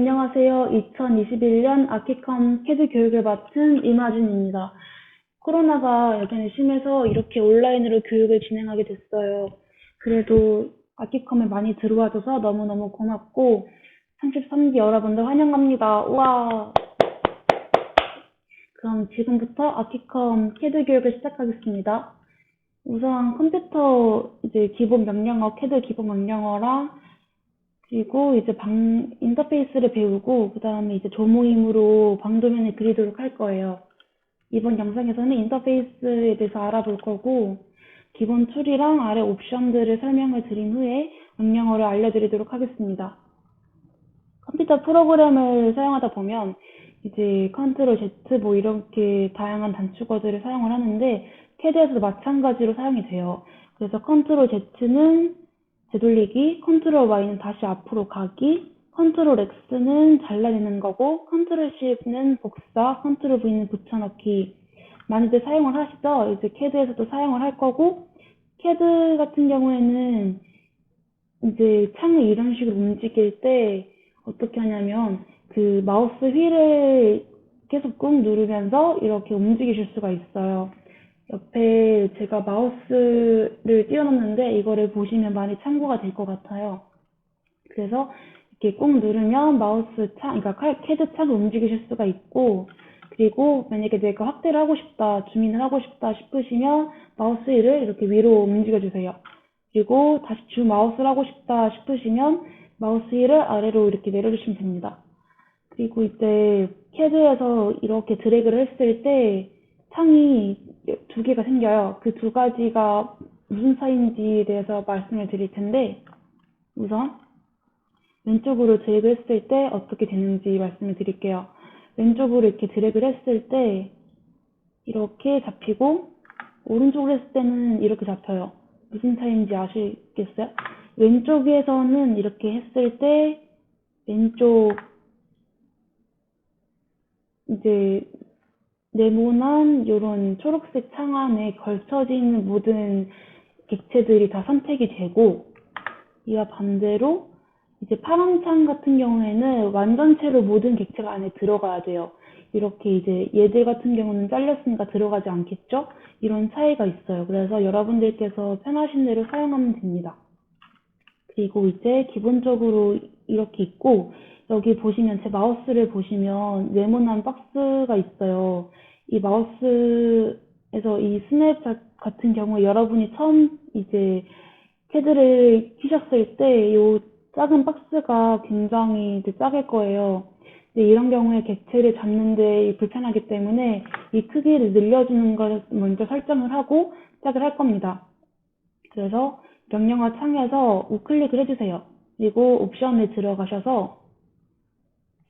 안녕하세요. 2021년 아키컴 캐드 교육을 맡은 이마준입니다. 코로나가 여전히 심해서 이렇게 온라인으로 교육을 진행하게 됐어요. 그래도 아키컴에 많이 들어와줘서 너무너무 고맙고 33기 여러분들 환영합니다. 우와! 그럼 지금부터 아키컴 캐드 교육을 시작하겠습니다. 우선 컴퓨터 기본 명령어, 캐드 기본 명령어랑 그리고 이제 인터페이스를 배우고 그 다음에 이제 조모임으로 방도면을 그리도록 할 거예요. 이번 영상에서는 인터페이스에 대해서 알아볼 거고 기본 툴이랑 아래 옵션들을 설명을 드린 후에 명령어를 알려드리도록 하겠습니다. 컴퓨터 프로그램을 사용하다 보면 이제 컨트롤 Z 뭐 이렇게 다양한 단축어들을 사용을 하는데 캐드에서도 마찬가지로 사용이 돼요. 그래서 컨트롤 Z는 되돌리기, 컨트롤 Y는 다시 앞으로 가기, 컨트롤 X는 잘라내는 거고, 컨트롤 Shift는 복사, 컨트롤 V는 붙여넣기. 많이들 사용을 하시죠? 이제 캐드에서도 사용을 할 거고, 캐드 같은 경우에는 이제 창을 이런 식으로 움직일 때 어떻게 하냐면 그 마우스 휠을 계속 꾹 누르면서 이렇게 움직이실 수가 있어요. 옆에 제가 마우스를 띄워놨는데 이거를 보시면 많이 참고가 될 것 같아요. 그래서 이렇게 꾹 누르면 마우스 창, 그러니까 캐드 창을 움직이실 수가 있고, 그리고 만약에 내가 확대를 하고 싶다, 줌인을 하고 싶다 싶으시면 마우스 휠을 이렇게 위로 움직여주세요. 그리고 다시 줌 마우스를 하고 싶다 싶으시면 마우스 휠을 아래로 이렇게 내려주시면 됩니다. 그리고 이제 캐드에서 이렇게 드래그를 했을 때 창이 두 개가 생겨요. 그 두 가지가 무슨 사이인지에 대해서 말씀을 드릴 텐데 우선 왼쪽으로 드래그 했을 때 어떻게 되는지 말씀을 드릴게요. 왼쪽으로 이렇게 드래그를 했을 때 이렇게 잡히고 오른쪽으로 했을 때는 이렇게 잡혀요. 무슨 차이인지 아시겠어요? 왼쪽에서는 이렇게 했을 때 왼쪽 이제 네모난 이런 초록색 창 안에 걸쳐져 있는 모든 객체들이 다 선택이 되고 이와 반대로 이제 파란 창 같은 경우에는 완전체로 모든 객체가 안에 들어가야 돼요. 이렇게 이제 얘들 같은 경우는 잘렸으니까 들어가지 않겠죠? 이런 차이가 있어요. 그래서 여러분들께서 편하신 대로 사용하면 됩니다. 그리고 이제 기본적으로 이렇게 있고 여기 보시면 제 마우스를 보시면 네모난 박스가 있어요. 이 마우스에서 이 스냅 같은 경우에 여러분이 처음 이제 캐드를 키셨을 때 이 작은 박스가 굉장히 작을 거예요. 이런 경우에 객체를 잡는데 불편하기 때문에 이 크기를 늘려주는 걸 먼저 설정을 하고 시작을 할 겁니다. 그래서 명령어 창에서 우클릭을 해주세요. 그리고 옵션에 들어가셔서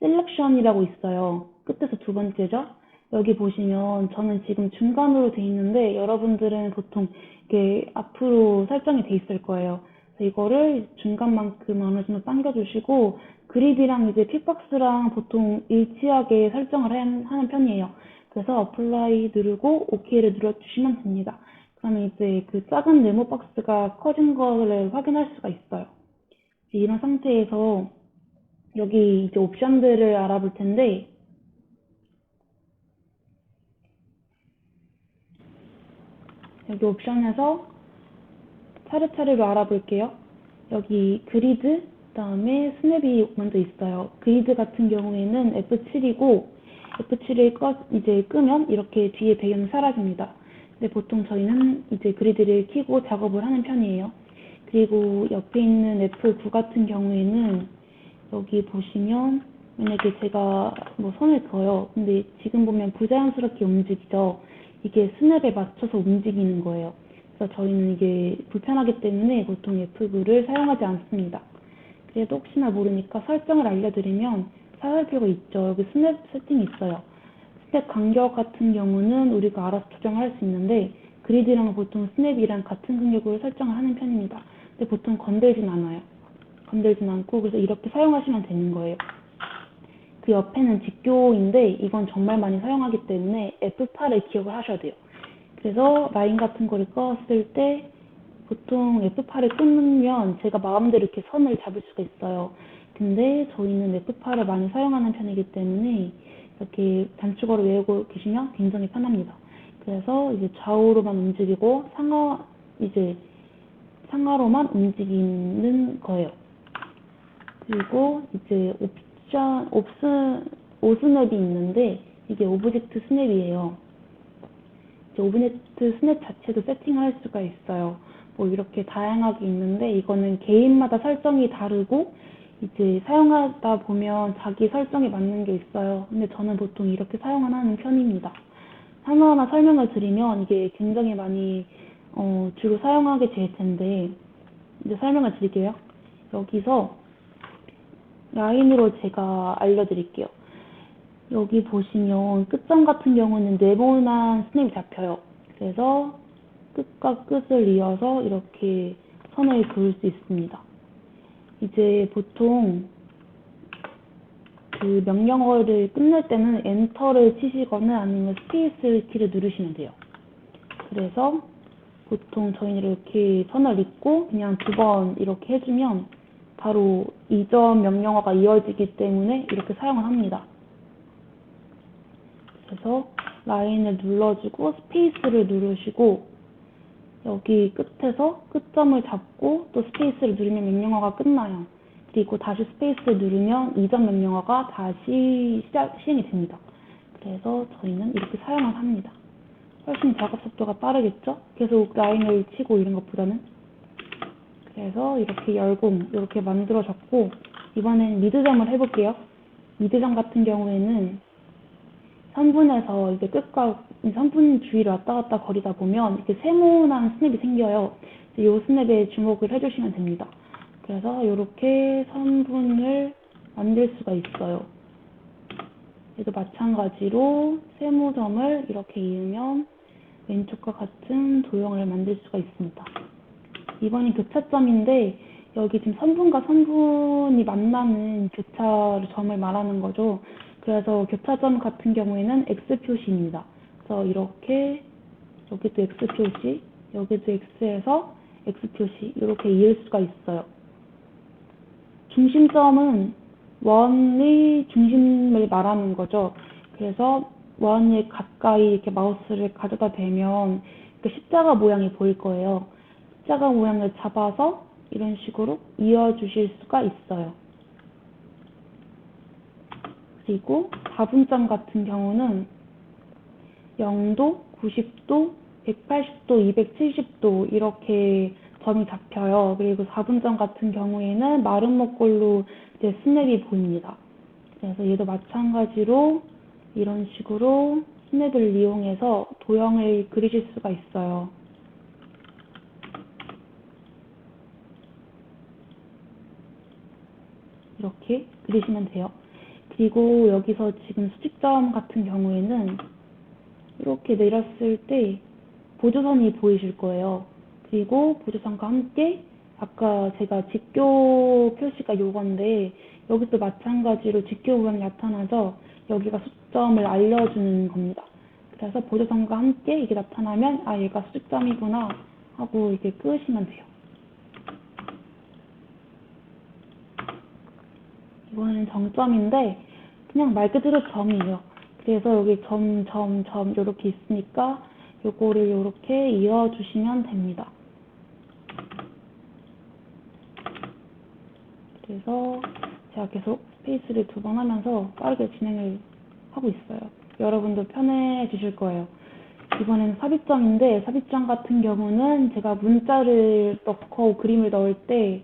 셀렉션이라고 있어요. 끝에서 두 번째죠. 여기 보시면 저는 지금 중간으로 돼 있는데 여러분들은 보통 이렇게 앞으로 설정이 돼 있을 거예요. 그래서 이거를 중간만큼 어느 정도 당겨주시고 그립이랑 이제 픽박스랑 보통 일치하게 설정을 하는 편이에요. 그래서 어플라이 누르고 OK를 눌러주시면 됩니다. 그러면 이제 그 작은 네모 박스가 커진 거를 확인할 수가 있어요. 이런 상태에서 여기 이제 옵션들을 알아볼 텐데 여기 옵션에서 차례차례로 알아볼게요. 여기 그리드, 그다음에 스냅이 먼저 있어요. 그리드 같은 경우에는 F7이고 F7을 이제 끄면 이렇게 뒤에 배경이 사라집니다. 근데 보통 저희는 이제 그리드를 켜고 작업을 하는 편이에요. 그리고 옆에 있는 F9 같은 경우에는 여기 보시면 만약에 제가 뭐 손을 그어요. 근데 지금 보면 부자연스럽게 움직이죠. 이게 스냅에 맞춰서 움직이는 거예요. 그래서 저희는 이게 불편하기 때문에 보통 F9를 사용하지 않습니다. 그래도 혹시나 모르니까 설정을 알려드리면 사살표가 있죠. 여기 스냅 세팅이 있어요. 스텝 간격 같은 경우는 우리가 알아서 조정할 수 있는데 그리드랑 보통 스냅이랑 같은 간격으로 설정을 하는 편입니다. 근데 보통 건들진 않아요. 건들진 않고 그래서 이렇게 사용하시면 되는 거예요. 그 옆에는 직교인데 이건 정말 많이 사용하기 때문에 F8을 기억을 하셔야 돼요. 그래서 라인 같은 거를 껐을 때 보통 F8을 끊으면 제가 마음대로 이렇게 선을 잡을 수가 있어요. 텐데 저희는 웹8을 많이 사용하는 편이기 때문에 이렇게 단축어를 외우고 계시면 굉장히 편합니다. 그래서 이제 좌우로만 움직이고 상하로만 움직이는 거예요. 그리고 이제 오스냅이 있는데 이게 오브젝트 스냅이에요. 이제 오브젝트 스냅 자체도 세팅할 수가 있어요. 뭐 이렇게 다양하게 있는데 이거는 개인마다 설정이 다르고 이제 사용하다 보면 자기 설정에 맞는 게 있어요. 근데 저는 보통 이렇게 사용하는 편입니다. 하나하나 설명을 드리면 이게 굉장히 많이 주로 사용하게 될 텐데 이제 설명을 드릴게요. 여기서 라인으로 제가 알려드릴게요. 여기 보시면 끝점 같은 경우는 네모난 스냅이 잡혀요. 그래서 끝과 끝을 이어서 이렇게 선을 그을 수 있습니다. 이제 보통 그 명령어를 끝낼 때는 엔터를 치시거나 아니면 스페이스 키를 누르시면 돼요. 그래서 보통 저희는 이렇게 선을 잇고 그냥 2번 이렇게 해주면 바로 이전 명령어가 이어지기 때문에 이렇게 사용을 합니다. 그래서 라인을 눌러주고 스페이스를 누르시고 여기 끝에서 끝점을 잡고 또 스페이스를 누르면 명령어가 끝나요. 그리고 다시 스페이스를 누르면 이전 명령어가 다시 시행이 됩니다. 그래서 저희는 이렇게 사용을 합니다. 훨씬 작업 속도가 빠르겠죠? 계속 라인을 치고 이런 것보다는. 그래서 이렇게 열공 이렇게 만들어졌고 이번엔 미드점을 해볼게요. 미드점 같은 경우에는 선분에서 이제 끝과 선분 주위를 왔다 갔다 거리다 보면 이렇게 세모난 스냅이 생겨요. 이 스냅에 주목을 해주시면 됩니다. 그래서 이렇게 선분을 만들 수가 있어요. 얘도 마찬가지로 세모점을 이렇게 이으면 왼쪽과 같은 도형을 만들 수가 있습니다. 이번엔 교차점인데 여기 지금 선분과 선분이 만나는 교차점을 말하는 거죠. 그래서 교차점 같은 경우에는 X 표시입니다. 그래서 이렇게 여기도 X 표시, 여기도 X에서 X 표시 이렇게 이을 수가 있어요. 중심점은 원의 중심을 말하는 거죠. 그래서 원에 가까이 이렇게 마우스를 가져다 대면 십자가 모양이 보일 거예요. 십자가 모양을 잡아서 이런 식으로 이어주실 수가 있어요. 그리고 다분점 같은 경우는 0도, 90도, 180도, 270도 이렇게 점이 잡혀요. 그리고 4분점 같은 경우에는 마른 목골로 이제 스냅이 보입니다. 그래서 얘도 마찬가지로 이런 식으로 스냅을 이용해서 도형을 그리실 수가 있어요. 이렇게 그리시면 돼요. 그리고 여기서 지금 수직점 같은 경우에는 이렇게 내렸을 때 보조선이 보이실 거예요. 그리고 보조선과 함께 아까 제가 직교 표시가 요건데 여기서 마찬가지로 직교 모양이 나타나죠. 여기가 수직점을 알려주는 겁니다. 그래서 보조선과 함께 이게 나타나면 아 얘가 수직점이구나 하고 이렇게 끄시면 돼요. 이거는 정점인데 그냥 말 그대로 점이에요. 그래서 여기 점 이렇게 있으니까 요거를 이렇게 이어주시면 됩니다. 그래서 제가 계속 스페이스를 2번 하면서 빠르게 진행을 하고 있어요. 여러분도 편해지실 거예요. 이번에는 삽입점인데 삽입점 같은 경우는 제가 문자를 넣고 그림을 넣을 때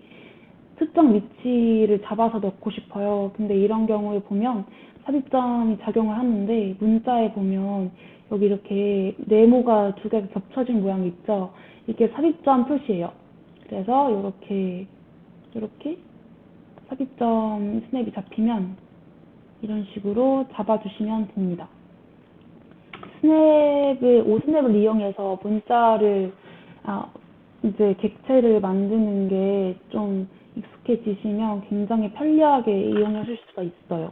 특정 위치를 잡아서 넣고 싶어요. 근데 이런 경우에 보면 삽입점이 작용을 하는데 문자에 보면 여기 이렇게 네모가 2개가 겹쳐진 모양이 있죠. 이게 삽입점 표시예요. 그래서 이렇게 삽입점 스냅이 잡히면 이런 식으로 잡아주시면 됩니다. 오스냅을 이용해서 문자를 이제 객체를 만드는 게 좀 익숙해지시면 굉장히 편리하게 이용하실 수가 있어요.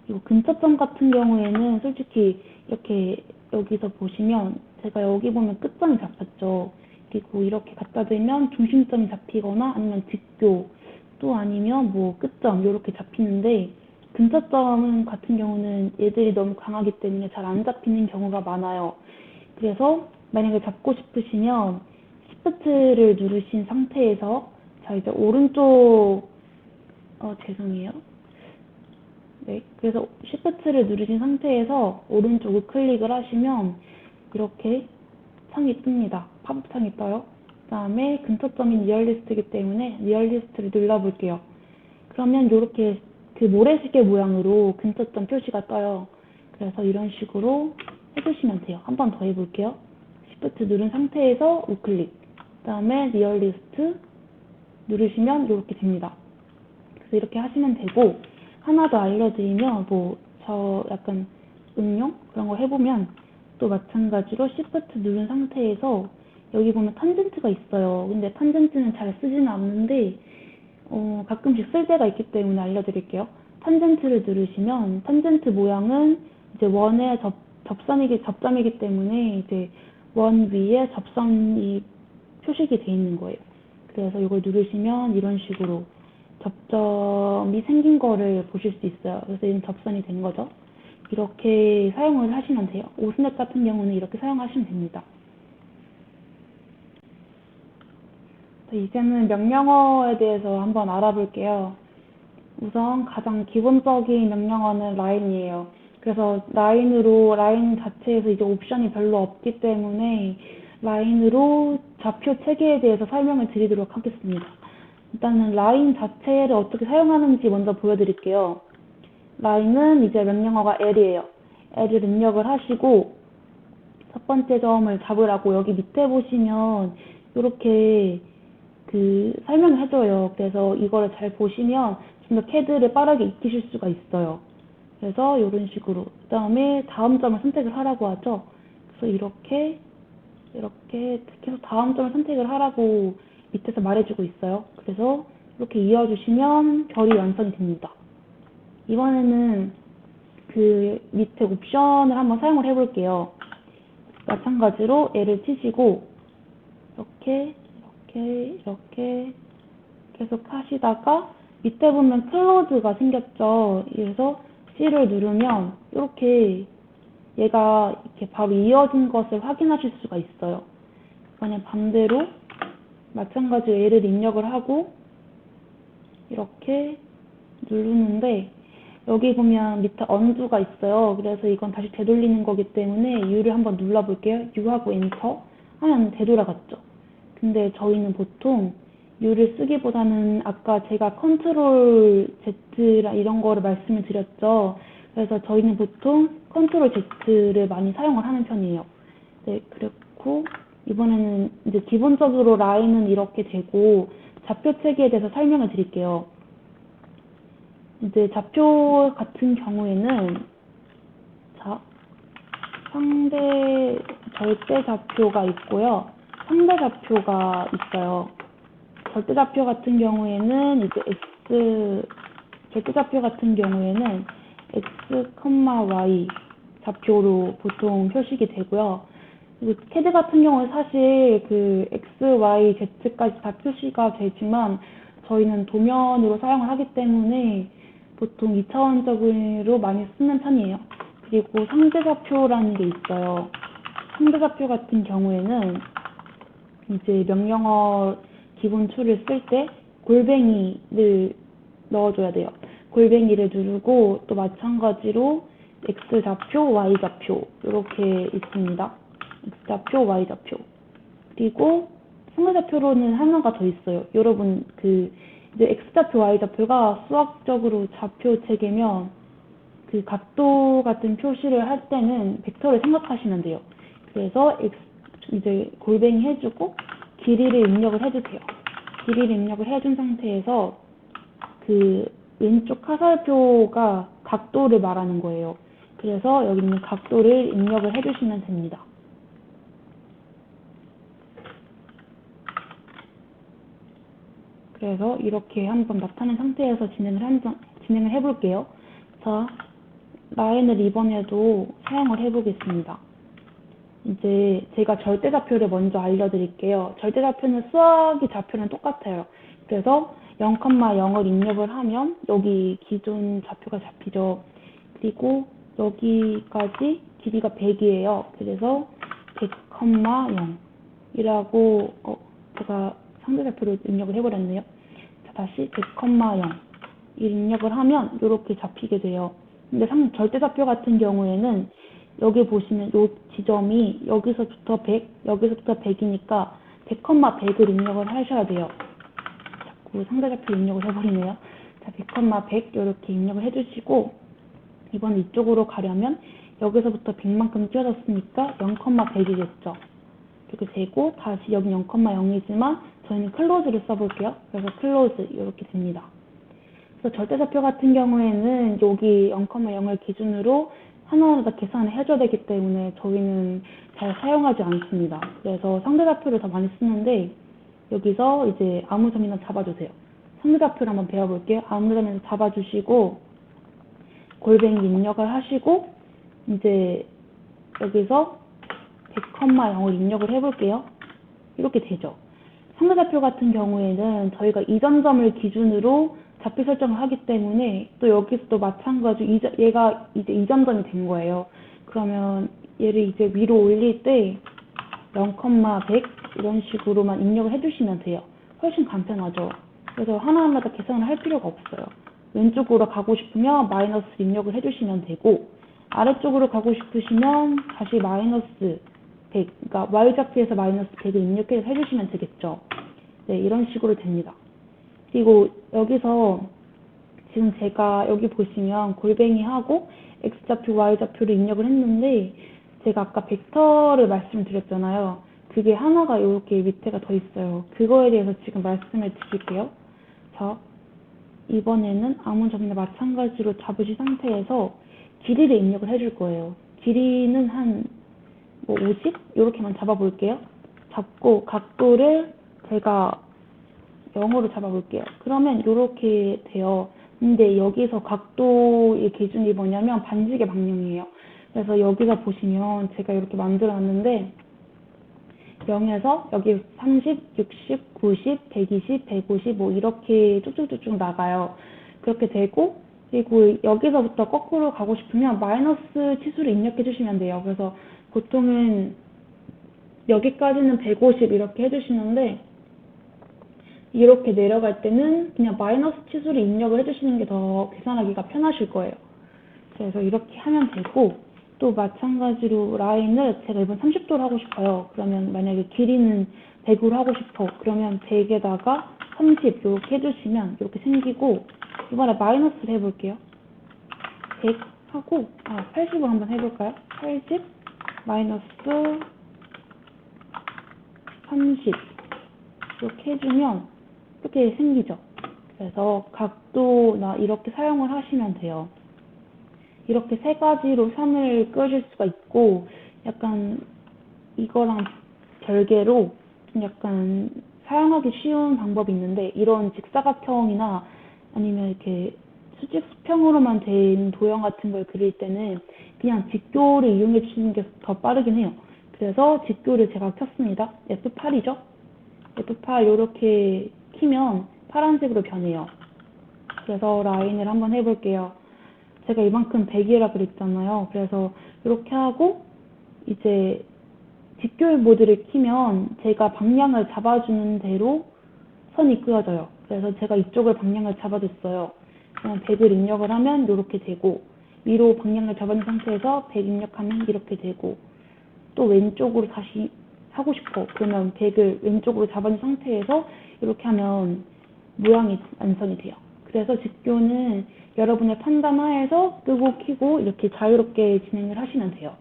그리고 근처점 같은 경우에는 솔직히 이렇게 여기서 보시면 제가 여기 보면 끝점이 잡혔죠. 그리고 이렇게 갖다 대면 중심점이 잡히거나 아니면 직교 또 아니면 뭐 끝점 이렇게 잡히는데 근처점 같은 경우는 얘들이 너무 강하기 때문에 잘 안 잡히는 경우가 많아요. 그래서 만약에 잡고 싶으시면 Shift를 누르신 상태에서 자 이제 오른쪽 죄송해요. 네, 그래서 Shift를 누르신 상태에서 오른쪽 우클릭을 하시면 이렇게 창이 뜹니다. 팝업 창이 떠요. 그 다음에 근처점인 리얼리스트이기 때문에 리얼리스트를 눌러볼게요. 그러면 이렇게 그 모래시계 모양으로 근처점 표시가 떠요. 그래서 이런 식으로 해주시면 돼요. 한 번 더 해볼게요. Shift 누른 상태에서 우클릭, 그 다음에 리얼리스트 누르시면 이렇게 됩니다. 그래서 이렇게 하시면 되고, 하나 더 알려드리면 저 약간 응용 그런 거 해보면 또 마찬가지로 Shift 누른 상태에서 여기 보면 탄젠트가 있어요. 근데 탄젠트는 잘 쓰지는 않는데 가끔씩 쓸 때가 있기 때문에 알려드릴게요. 탄젠트를 누르시면 탄젠트 모양은 이제 원의 접점이기 때문에 이제 원 위에 접선이 표식이 돼 있는 거예요. 그래서 이걸 누르시면 이런 식으로 접점이 생긴 거를 보실 수 있어요. 그래서 이런 접선이 된 거죠. 이렇게 사용을 하시면 돼요. 오스넷 같은 경우는 이렇게 사용하시면 됩니다. 이제는 명령어에 대해서 한번 알아볼게요. 우선 가장 기본적인 명령어는 라인이에요. 그래서 라인 자체에서 이제 옵션이 별로 없기 때문에 라인으로 좌표 체계에 대해서 설명을 드리도록 하겠습니다. 일단은 라인 자체를 어떻게 사용하는지 먼저 보여드릴게요. 라인은 이제 명령어가 L이에요. L을 입력을 하시고 첫 번째 점을 잡으라고 여기 밑에 보시면 이렇게 설명을 해줘요. 그래서 이거를 잘 보시면 좀 더 CAD를 빠르게 익히실 수가 있어요. 그래서 이런 식으로 그 다음에 다음 점을 선택을 하라고 하죠. 그래서 이렇게 계속 다음 점을 선택을 하라고 밑에서 말해주고 있어요. 그래서 이렇게 이어주시면 결이 완성이 됩니다. 이번에는 그 밑에 옵션을 한번 사용을 해볼게요. 마찬가지로 L을 치시고 이렇게 계속 하시다가 밑에 보면 클로즈가 생겼죠. 그래서 C를 누르면 이렇게 얘가 이렇게 바로 이어진 것을 확인하실 수가 있어요. 그냥 반대로 마찬가지로 L을 입력을 하고 이렇게 누르는데 여기 보면 밑에 언두가 있어요. 그래서 이건 다시 되돌리는 거기 때문에 U를 한번 눌러볼게요. U하고 엔터 하면 되돌아갔죠. 근데 저희는 보통 U를 쓰기보다는 아까 제가 컨트롤 Z라 이런 거를 말씀을 드렸죠. 그래서 저희는 보통 컨트롤 Z를 많이 사용을 하는 편이에요. 네, 그렇고 이번에는 이제 기본적으로 라인은 이렇게 되고 좌표 체계에 대해서 설명을 드릴게요. 이제 좌표 같은 경우에는 절대 좌표가 있고요. 상대 좌표가 있어요. 절대 좌표 같은 경우에는 절대 좌표 같은 경우에는 x, y 좌표로 보통 표식이 되고요. 그리고 CAD 같은 경우는 사실 x, y, z까지 다 표시가 되지만 저희는 도면으로 사용을 하기 때문에 보통 2차원적으로 많이 쓰는 편이에요. 그리고 상대좌표라는 게 있어요. 상대좌표 같은 경우에는 이제 명령어 기본 툴을 쓸 때 골뱅이를 넣어줘야 돼요. 골뱅이를 누르고 또 마찬가지로 X좌표, Y좌표 이렇게 있습니다. X좌표, Y좌표. 그리고 상대좌표로는 하나가 더 있어요. 여러분 이제 X좌표, Y좌표가 수학적으로 좌표 체계면 각도 같은 표시를 할 때는 벡터를 생각하시면 돼요. 그래서 이제 골뱅이 해주고 길이를 입력을 해주세요. 길이를 입력을 해준 상태에서 왼쪽 화살표가 각도를 말하는 거예요. 그래서 여기 있는 각도를 입력을 해주시면 됩니다. 그래서 이렇게 한번 나타낸 상태에서 진행을 해볼게요. 자, 라인을 이번에도 사용을 해보겠습니다. 이제 제가 절대좌표를 먼저 알려드릴게요. 절대좌표는 수학의 좌표랑 똑같아요. 그래서 0,0을 입력을 하면 여기 기존 좌표가 잡히죠. 그리고 여기까지 길이가 100이에요. 그래서 100,0 이라고 제가 상대좌표를 입력을 해버렸네요. 자, 다시 100,0 입력을 하면 이렇게 잡히게 돼요. 근데 절대좌표 같은 경우에는 여기 보시면 이 지점이 여기서부터 100, 여기서부터 100이니까 100,100을 입력을 하셔야 돼요. 자꾸 상대좌표 입력을 해버리네요. 자, 100,100 이렇게 입력을 해주시고 이번에 이쪽으로 가려면 여기서부터 100만큼 띄어졌으니까 0,100이겠죠. 이렇게 되고 다시 여기 0,0이지만 저희는 클로즈를 써볼게요. 그래서 클로즈 이렇게 됩니다. 그래서 절대좌표 같은 경우에는 여기 0,0을 기준으로 하나하나 다 계산을 해줘야 되기 때문에 저희는 잘 사용하지 않습니다. 그래서 상대좌표를 더 많이 쓰는데 여기서 이제 아무 점이나 잡아주세요. 상대좌표를 한번 배워볼게요. 아무 점이나 잡아주시고 골뱅이 입력을 하시고 이제 여기서 100,0을 입력을 해볼게요. 이렇게 되죠. 상대좌표 같은 경우에는 저희가 이전점을 기준으로 좌표 설정을 하기 때문에 또 여기서도 마찬가지로 얘가 이제 이전점이 된 거예요. 그러면 얘를 이제 위로 올릴 때 0,100 이런 식으로만 입력을 해주시면 돼요. 훨씬 간편하죠. 그래서 하나하나 다 계산을 할 필요가 없어요. 왼쪽으로 가고 싶으면 마이너스 입력을 해주시면 되고 아래쪽으로 가고 싶으시면 다시 마이너스 100, 그러니까 y좌표에서 마이너스 100을 입력해서 해주시면 되겠죠. 네, 이런 식으로 됩니다. 그리고 여기서 지금 제가 여기 보시면 골뱅이 하고 x좌표, y좌표를 입력을 했는데 제가 아까 벡터를 말씀드렸잖아요. 그게 하나가 이렇게 밑에가 더 있어요. 그거에 대해서 지금 말씀을 드릴게요. 자, 이번에는 아무 점이나 마찬가지로 잡으신 상태에서 길이를 입력을 해줄 거예요. 길이는 한 50? 이렇게만 잡아볼게요. 잡고 각도를 제가 0으로 잡아볼게요. 그러면 이렇게 돼요. 근데 여기서 각도의 기준이 뭐냐면 반지계 방향이에요. 그래서 여기서 보시면 제가 이렇게 만들어 놨는데 0에서 여기 30, 60, 90, 120, 150 뭐 이렇게 쭉쭉쭉쭉 나가요. 그렇게 되고 그리고 여기서부터 거꾸로 가고 싶으면 마이너스 치수를 입력해 주시면 돼요. 그래서 보통은 여기까지는 150 이렇게 해주시는데 이렇게 내려갈 때는 그냥 마이너스 치수를 입력을 해주시는 게 더 계산하기가 편하실 거예요. 그래서 이렇게 하면 되고 또 마찬가지로 라인을 제가 이번 30도로 하고 싶어요. 그러면 만약에 길이는 100으로 하고 싶어. 그러면 100에다가 30 이렇게 해주시면 이렇게 생기고 이번에 마이너스를 해볼게요. 100 하고 80으로 한번 해볼까요? 80 마이너스 30 이렇게 해주면 이렇게 생기죠. 그래서 각도나 이렇게 사용을 하시면 돼요. 이렇게 세 가지로 선을 그어줄 수가 있고 약간 이거랑 별개로 좀 약간 사용하기 쉬운 방법이 있는데 이런 직사각형이나 아니면 이렇게 수직 수평으로만 된 도형 같은 걸 그릴 때는 그냥 직교를 이용해 주시는 게 더 빠르긴 해요. 그래서 직교를 제가 켰습니다. F8이죠? F8 이렇게 키면 파란색으로 변해요. 그래서 라인을 한번 해볼게요. 제가 이만큼 100이라 그랬잖아요. 그래서 이렇게 하고 이제 직교일 모드를 키면 제가 방향을 잡아주는 대로 선이 그어져요. 그래서 제가 이쪽을 방향을 잡아줬어요. 그냥 100을 입력을 하면 이렇게 되고 위로 방향을 잡아준 상태에서 100 입력하면 이렇게 되고 또 왼쪽으로 다시 하고 싶어. 그러면 100을 왼쪽으로 잡아준 상태에서 이렇게 하면 모양이 완성이 돼요. 그래서 직교는 여러분의 판단 하에서 끄고 켜고 이렇게 자유롭게 진행을 하시면 돼요.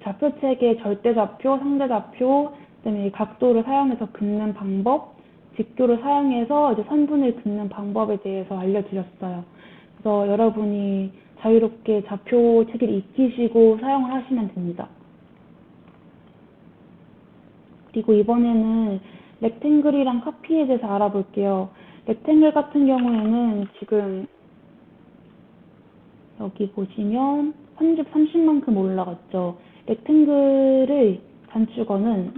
좌표책의 절대좌표, 상대좌표, 그다음에 각도를 사용해서 긋는 방법, 직교를 사용해서 이제 선분을 긋는 방법에 대해서 알려드렸어요. 그래서 여러분이 자유롭게 좌표책을 익히시고 사용을 하시면 됩니다. 그리고 이번에는 렉탱글이랑 카피에 대해서 알아볼게요. 렉탱글 같은 경우에는 지금 여기 보시면 30만큼 올라갔죠. 렉탱글의 단축어는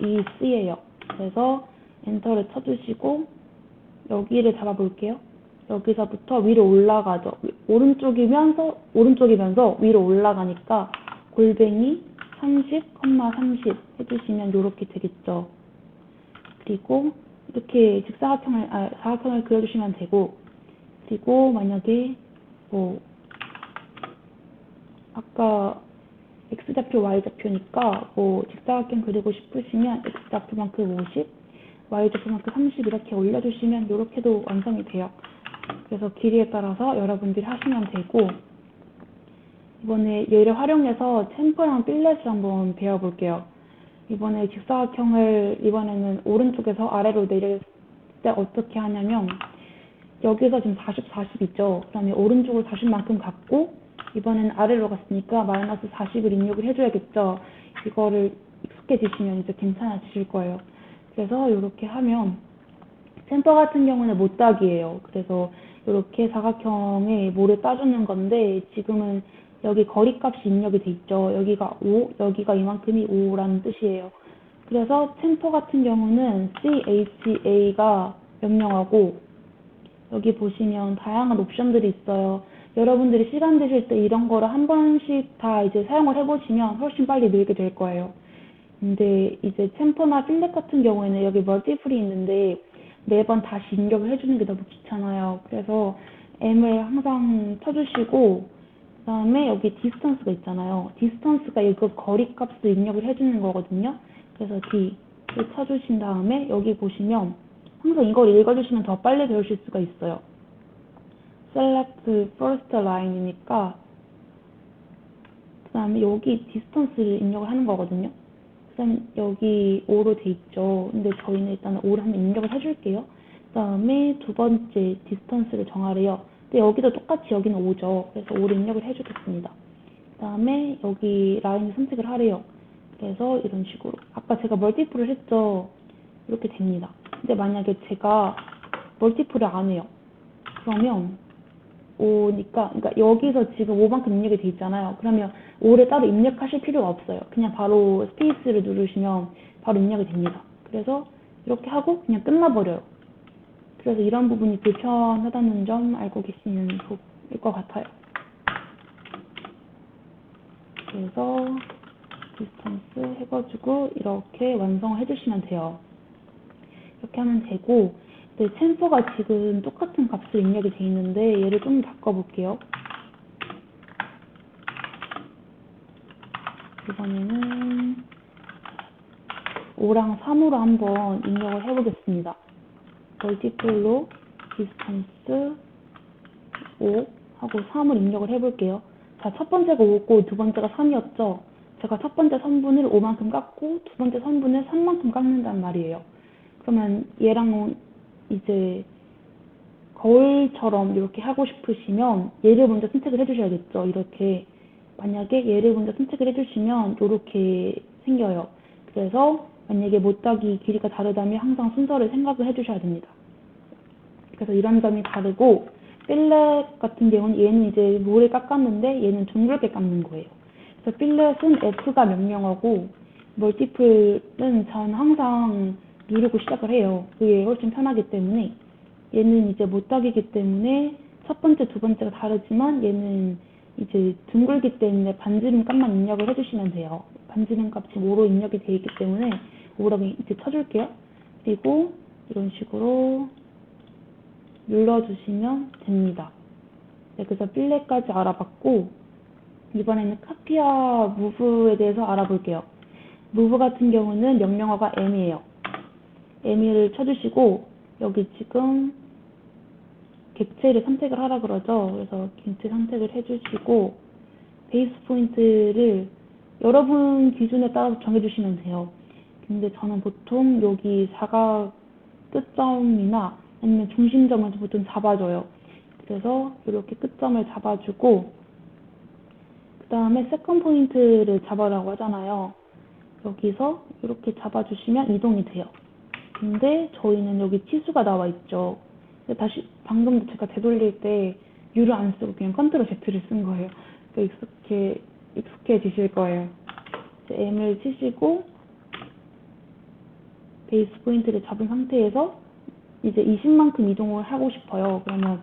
REC예요. 그래서 엔터를 쳐주시고 여기를 잡아볼게요. 여기서부터 위로 올라가죠. 오른쪽이면서 위로 올라가니까 골뱅이 30, 30 해주시면 이렇게 되겠죠. 그리고 이렇게 사각형을 그려주시면 되고, 그리고 만약에 뭐 아까 x좌표, y좌표니까 뭐 직사각형 그리고 싶으시면 x좌표만큼 50, y좌표만큼 30 이렇게 올려주시면 이렇게도 완성이 돼요. 그래서 길이에 따라서 여러분들이 하시면 되고, 이번에 얘를 활용해서 챔퍼랑 필렛을 한번 배워볼게요. 이번에 직사각형을 이번에는 오른쪽에서 아래로 내릴 때 어떻게 하냐면, 여기서 지금 40, 40 있죠. 그러면 오른쪽으로 40만큼 갖고 이번에는 아래로 갔으니까 마이너스 40을 입력을 해줘야겠죠. 이거를 익숙해지시면 이제 괜찮아지실 거예요. 그래서 이렇게 하면 챔퍼 같은 경우는 못따기예요. 그래서 이렇게 사각형에 뭐를 따주는 건데 지금은 여기 거리값이 입력이 돼 있죠. 여기가 5, 여기가 이만큼이 5라는 뜻이에요. 그래서 챔퍼 같은 경우는 CHA가 명령하고 여기 보시면 다양한 옵션들이 있어요. 여러분들이 시간 되실 때 이런 거를 한 번씩 다 이제 사용을 해보시면 훨씬 빨리 늘게 될 거예요. 근데 이제 챔퍼나 필렛 같은 경우에는 여기 멀티플이 있는데 매번 다시 입력을 해주는 게 너무 귀찮아요. 그래서 M을 항상 쳐주시고 그 다음에 여기 디스턴스가 있잖아요. 디스턴스가 이거 거리값을 입력을 해주는 거거든요. 그래서 D를 쳐주신 다음에 여기 보시면 항상 이걸 읽어주시면 더 빨리 배우실 수가 있어요. select first line이니까 그 다음에 여기 디스턴스를 입력을 하는 거거든요. 그 다음에 여기 5로 돼 있죠. 근데 저희는 일단 5를 한번 입력을 해줄게요. 그 다음에 두 번째 디스턴스를 정하래요. 근데 여기도 똑같이 여기는 5죠. 그래서 5를 입력을 해주겠습니다. 그 다음에 여기 라인을 선택을 하래요. 그래서 이런 식으로 아까 제가 멀티플을 했죠. 이렇게 됩니다. 근데 만약에 제가 멀티플을 안 해요. 그러면 5니까, 그러니까 여기서 지금 5만큼 입력이 돼 있잖아요. 그러면 5를 따로 입력하실 필요가 없어요. 그냥 바로 스페이스를 누르시면 바로 입력이 됩니다. 그래서 이렇게 하고 그냥 끝나버려요. 그래서 이런 부분이 불편하다는 점 알고 계시면 좋을 것 같아요. 그래서 디스턴스 해가지고 이렇게 완성을 해주시면 돼요. 이렇게 하면 되고, 네, 챔퍼가 지금 똑같은 값을 입력이 돼 있는데 얘를 좀 바꿔볼게요. 이번에는 5랑 3으로 한번 입력을 해보겠습니다. 멀티플로 디스턴스 5 하고 3을 입력을 해볼게요. 자, 첫 번째가 5고 두 번째가 3이었죠. 제가 첫 번째 선분을 5만큼 깎고 두 번째 선분을 3만큼 깎는단 말이에요. 그러면 얘랑 이제 거울처럼 이렇게 하고 싶으시면 얘를 먼저 선택을 해주셔야겠죠. 이렇게 만약에 얘를 먼저 선택을 해주시면 이렇게 생겨요. 그래서 만약에 못따기 길이가 다르다면 항상 순서를 생각을 해주셔야 됩니다. 그래서 이런 점이 다르고 필렛 같은 경우는 얘는 이제 롤을 깎았는데 얘는 둥글게 깎는 거예요. 그래서 필렛은 F가 명령하고 멀티플은 전 항상 누르고 시작을 해요. 그게 훨씬 편하기 때문에. 얘는 이제 못따기기 때문에 첫 번째, 두 번째가 다르지만 얘는 이제 둥글기 때문에 반지름 값만 입력을 해주시면 돼요. 반지름 값이 5로 입력이 되어 있기 때문에 5라고 이제 쳐줄게요. 그리고 이런 식으로 눌러주시면 됩니다. 네, 그래서 필렛까지 알아봤고 이번에는 카피와 무브에 대해서 알아볼게요. 무브 같은 경우는 명령어가 M이에요. M을 쳐주시고 여기 지금 객체를 선택을 하라 그러죠. 그래서 객체 선택을 해주시고 베이스 포인트를 여러분 기준에 따라서 정해주시면 돼요. 근데 저는 보통 여기 사각 끝점이나 아니면 중심점을 보통 잡아줘요. 그래서 이렇게 끝점을 잡아주고 그 다음에 세컨 포인트를 잡아라고 하잖아요. 여기서 이렇게 잡아주시면 이동이 돼요. 근데 저희는 여기 치수가 나와 있죠. 근데 다시 방금도 제가 되돌릴 때 U를 안 쓰고 그냥 컨트롤 Z를 쓴 거예요. 그러니까 익숙해지실 거예요. 이제 M을 치시고 베이스 포인트를 잡은 상태에서 이제 20만큼 이동을 하고 싶어요. 그러면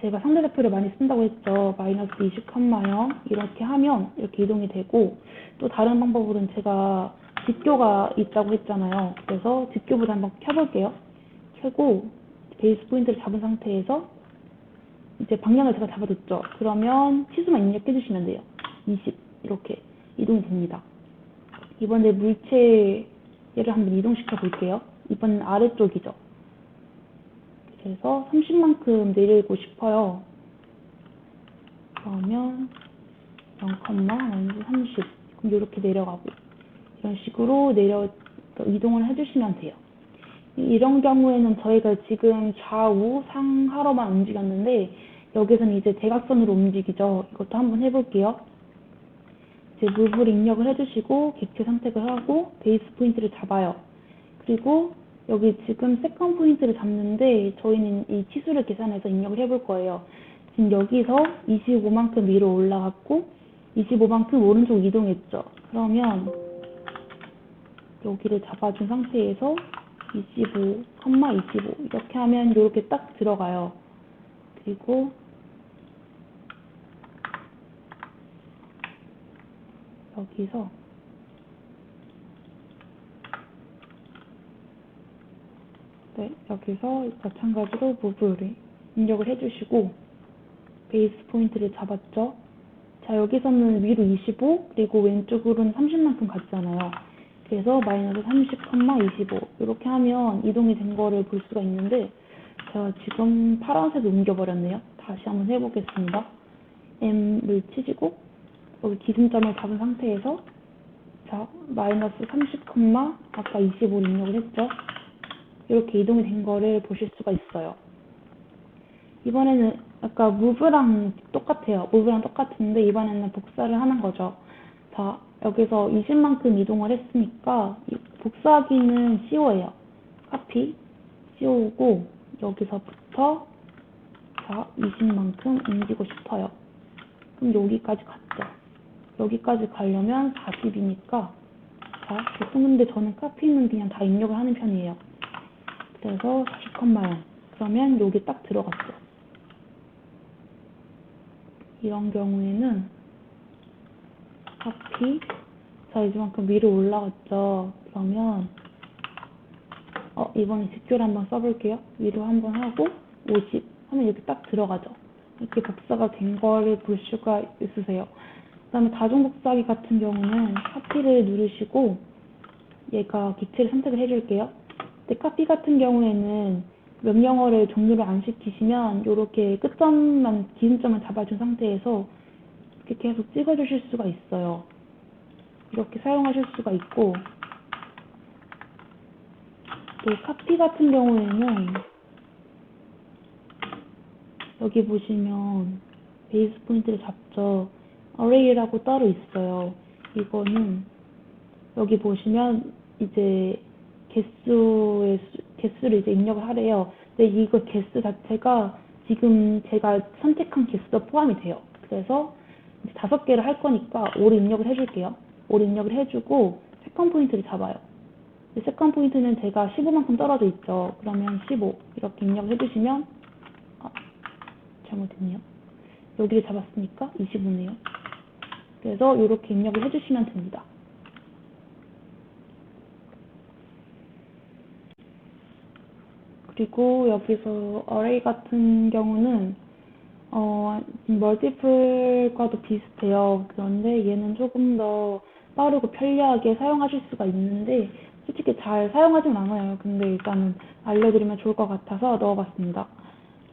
제가 상대좌표를 많이 쓴다고 했죠. 마이너스 20,0 이렇게 하면 이렇게 이동이 되고, 또 다른 방법으로는 제가 뒷교가 있다고 했잖아요. 그래서 뒷교부터 한번 켜볼게요. 켜고 베이스 포인트를 잡은 상태에서 이제 방향을 제가 잡아줬죠. 그러면 치수만 입력해 주시면 돼요. 20 이렇게 이동이 됩니다. 이번에 물체를 한번 이동시켜 볼게요. 이번엔 아래쪽이죠. 그래서 30만큼 내리고 싶어요. 그러면 0,-30 그럼 이렇게 내려가고, 이런 식으로 이동을 해주시면 돼요. 이런 경우에는 저희가 지금 좌우 상하로만 움직였는데 여기서는 이제 대각선으로 움직이죠. 이것도 한번 해볼게요. 이제 무브를 입력을 해주시고 객체 선택을 하고 베이스 포인트를 잡아요. 그리고 여기 지금 세컨 포인트를 잡는데 저희는 이 치수를 계산해서 입력을 해볼 거예요. 지금 여기서 25만큼 위로 올라갔고 25만큼 오른쪽 이동했죠. 그러면 여기를 잡아준 상태에서 25, 25 이렇게 하면 이렇게 딱 들어가요. 그리고 여기서 여기서 마찬가지로 무브를 입력을 해주시고 베이스 포인트를 잡았죠. 자, 여기서는 위로 25 그리고 왼쪽으로는 30만큼 갔잖아요. 그래서 마이너스 30, 25 이렇게 하면 이동이 된 거를 볼 수가 있는데 제가 지금 파란색으로 옮겨버렸네요. 다시 한번 해보겠습니다. M을 치시고 여기 기준점을 잡은 상태에서 자, 마이너스 30, 아까 25를 입력을 했죠. 이렇게 이동이 된 거를 보실 수가 있어요. 이번에는 아까 무브랑 똑같아요. 무브랑 똑같은데 이번에는 복사를 하는 거죠. 자, 여기서 20만큼 이동을 했으니까 복사하기는 쉬워요. 카피 씌우고 여기서부터 자 20만큼 옮기고 싶어요. 그럼 여기까지 갔죠. 여기까지 가려면 40이니까 자 보통 근데 저는 카피는 그냥 다 입력을 하는 편이에요. 그래서 40,000 그러면 여기 딱 들어갔죠. 이런 경우에는 카피 자 이만큼 위로 올라갔죠. 그러면 이번에 직교를 한번 써볼게요. 위로 한번 하고 50 하면 이렇게 딱 들어가죠. 이렇게 복사가 된 거를 볼 수가 있으세요. 그 다음에 다중 복사하기 같은 경우는 카피를 누르시고 얘가 객체를 선택을 해줄게요. 근데 카피 같은 경우에는 명령어를 종료를 안 시키시면 이렇게 끝점만 기준점을 잡아준 상태에서 이렇게 계속 찍어주실 수가 있어요. 이렇게 사용하실 수가 있고 또 카피 같은 경우에는 여기 보시면 베이스 포인트를 잡죠. array라고 따로 있어요. 이거는 여기 보시면 이제 개수를 이제 입력을 하래요. 근데 이거 개수 자체가 지금 제가 선택한 개수도 포함이 돼요. 그래서 이제 5개를 할 거니까 5를 입력을 해줄게요. 5를 입력을 해주고 세컨 포인트를 잡아요. 세컨 포인트는 제가 15만큼 떨어져 있죠. 그러면 15 이렇게 입력을 해주시면 잘못했네요. 여기를 잡았으니까 25네요. 그래서 이렇게 입력을 해주시면 됩니다. 그리고 여기서 array 같은 경우는 멀티플과도 비슷해요. 그런데 얘는 조금 더 빠르고 편리하게 사용하실 수가 있는데 솔직히 잘 사용하진 않아요. 근데 일단은 알려드리면 좋을 것 같아서 넣어봤습니다.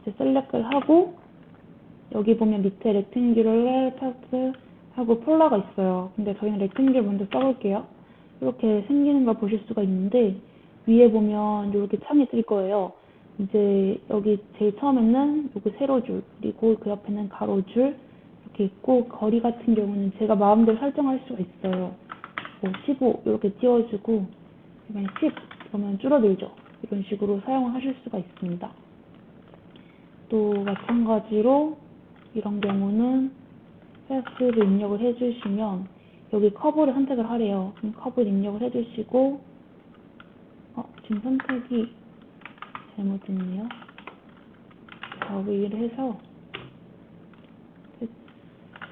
이제 셀렉트를 하고 여기 보면 밑에 rectangular chart 하고 폴라가 있어요. 근데 저희는 rectangle 먼저 써볼게요. 이렇게 생기는 걸 보실 수가 있는데 위에 보면 이렇게 창이 뜰 거예요. 이제 여기 제일 처음에는 여기 세로줄 그리고 그 옆에는 가로줄 이렇게 있고 거리 같은 경우는 제가 마음대로 설정할 수가 있어요. 15 이렇게 띄워주고 그러면 10 그러면 줄어들죠. 이런 식으로 사용을 하실 수가 있습니다. 또 마찬가지로 이런 경우는 패스를 입력을 해주시면 여기 커브를 선택을 하래요. 그럼 커브를 입력을 해주시고 지금 선택이 잘못됐네요. 더블을 해서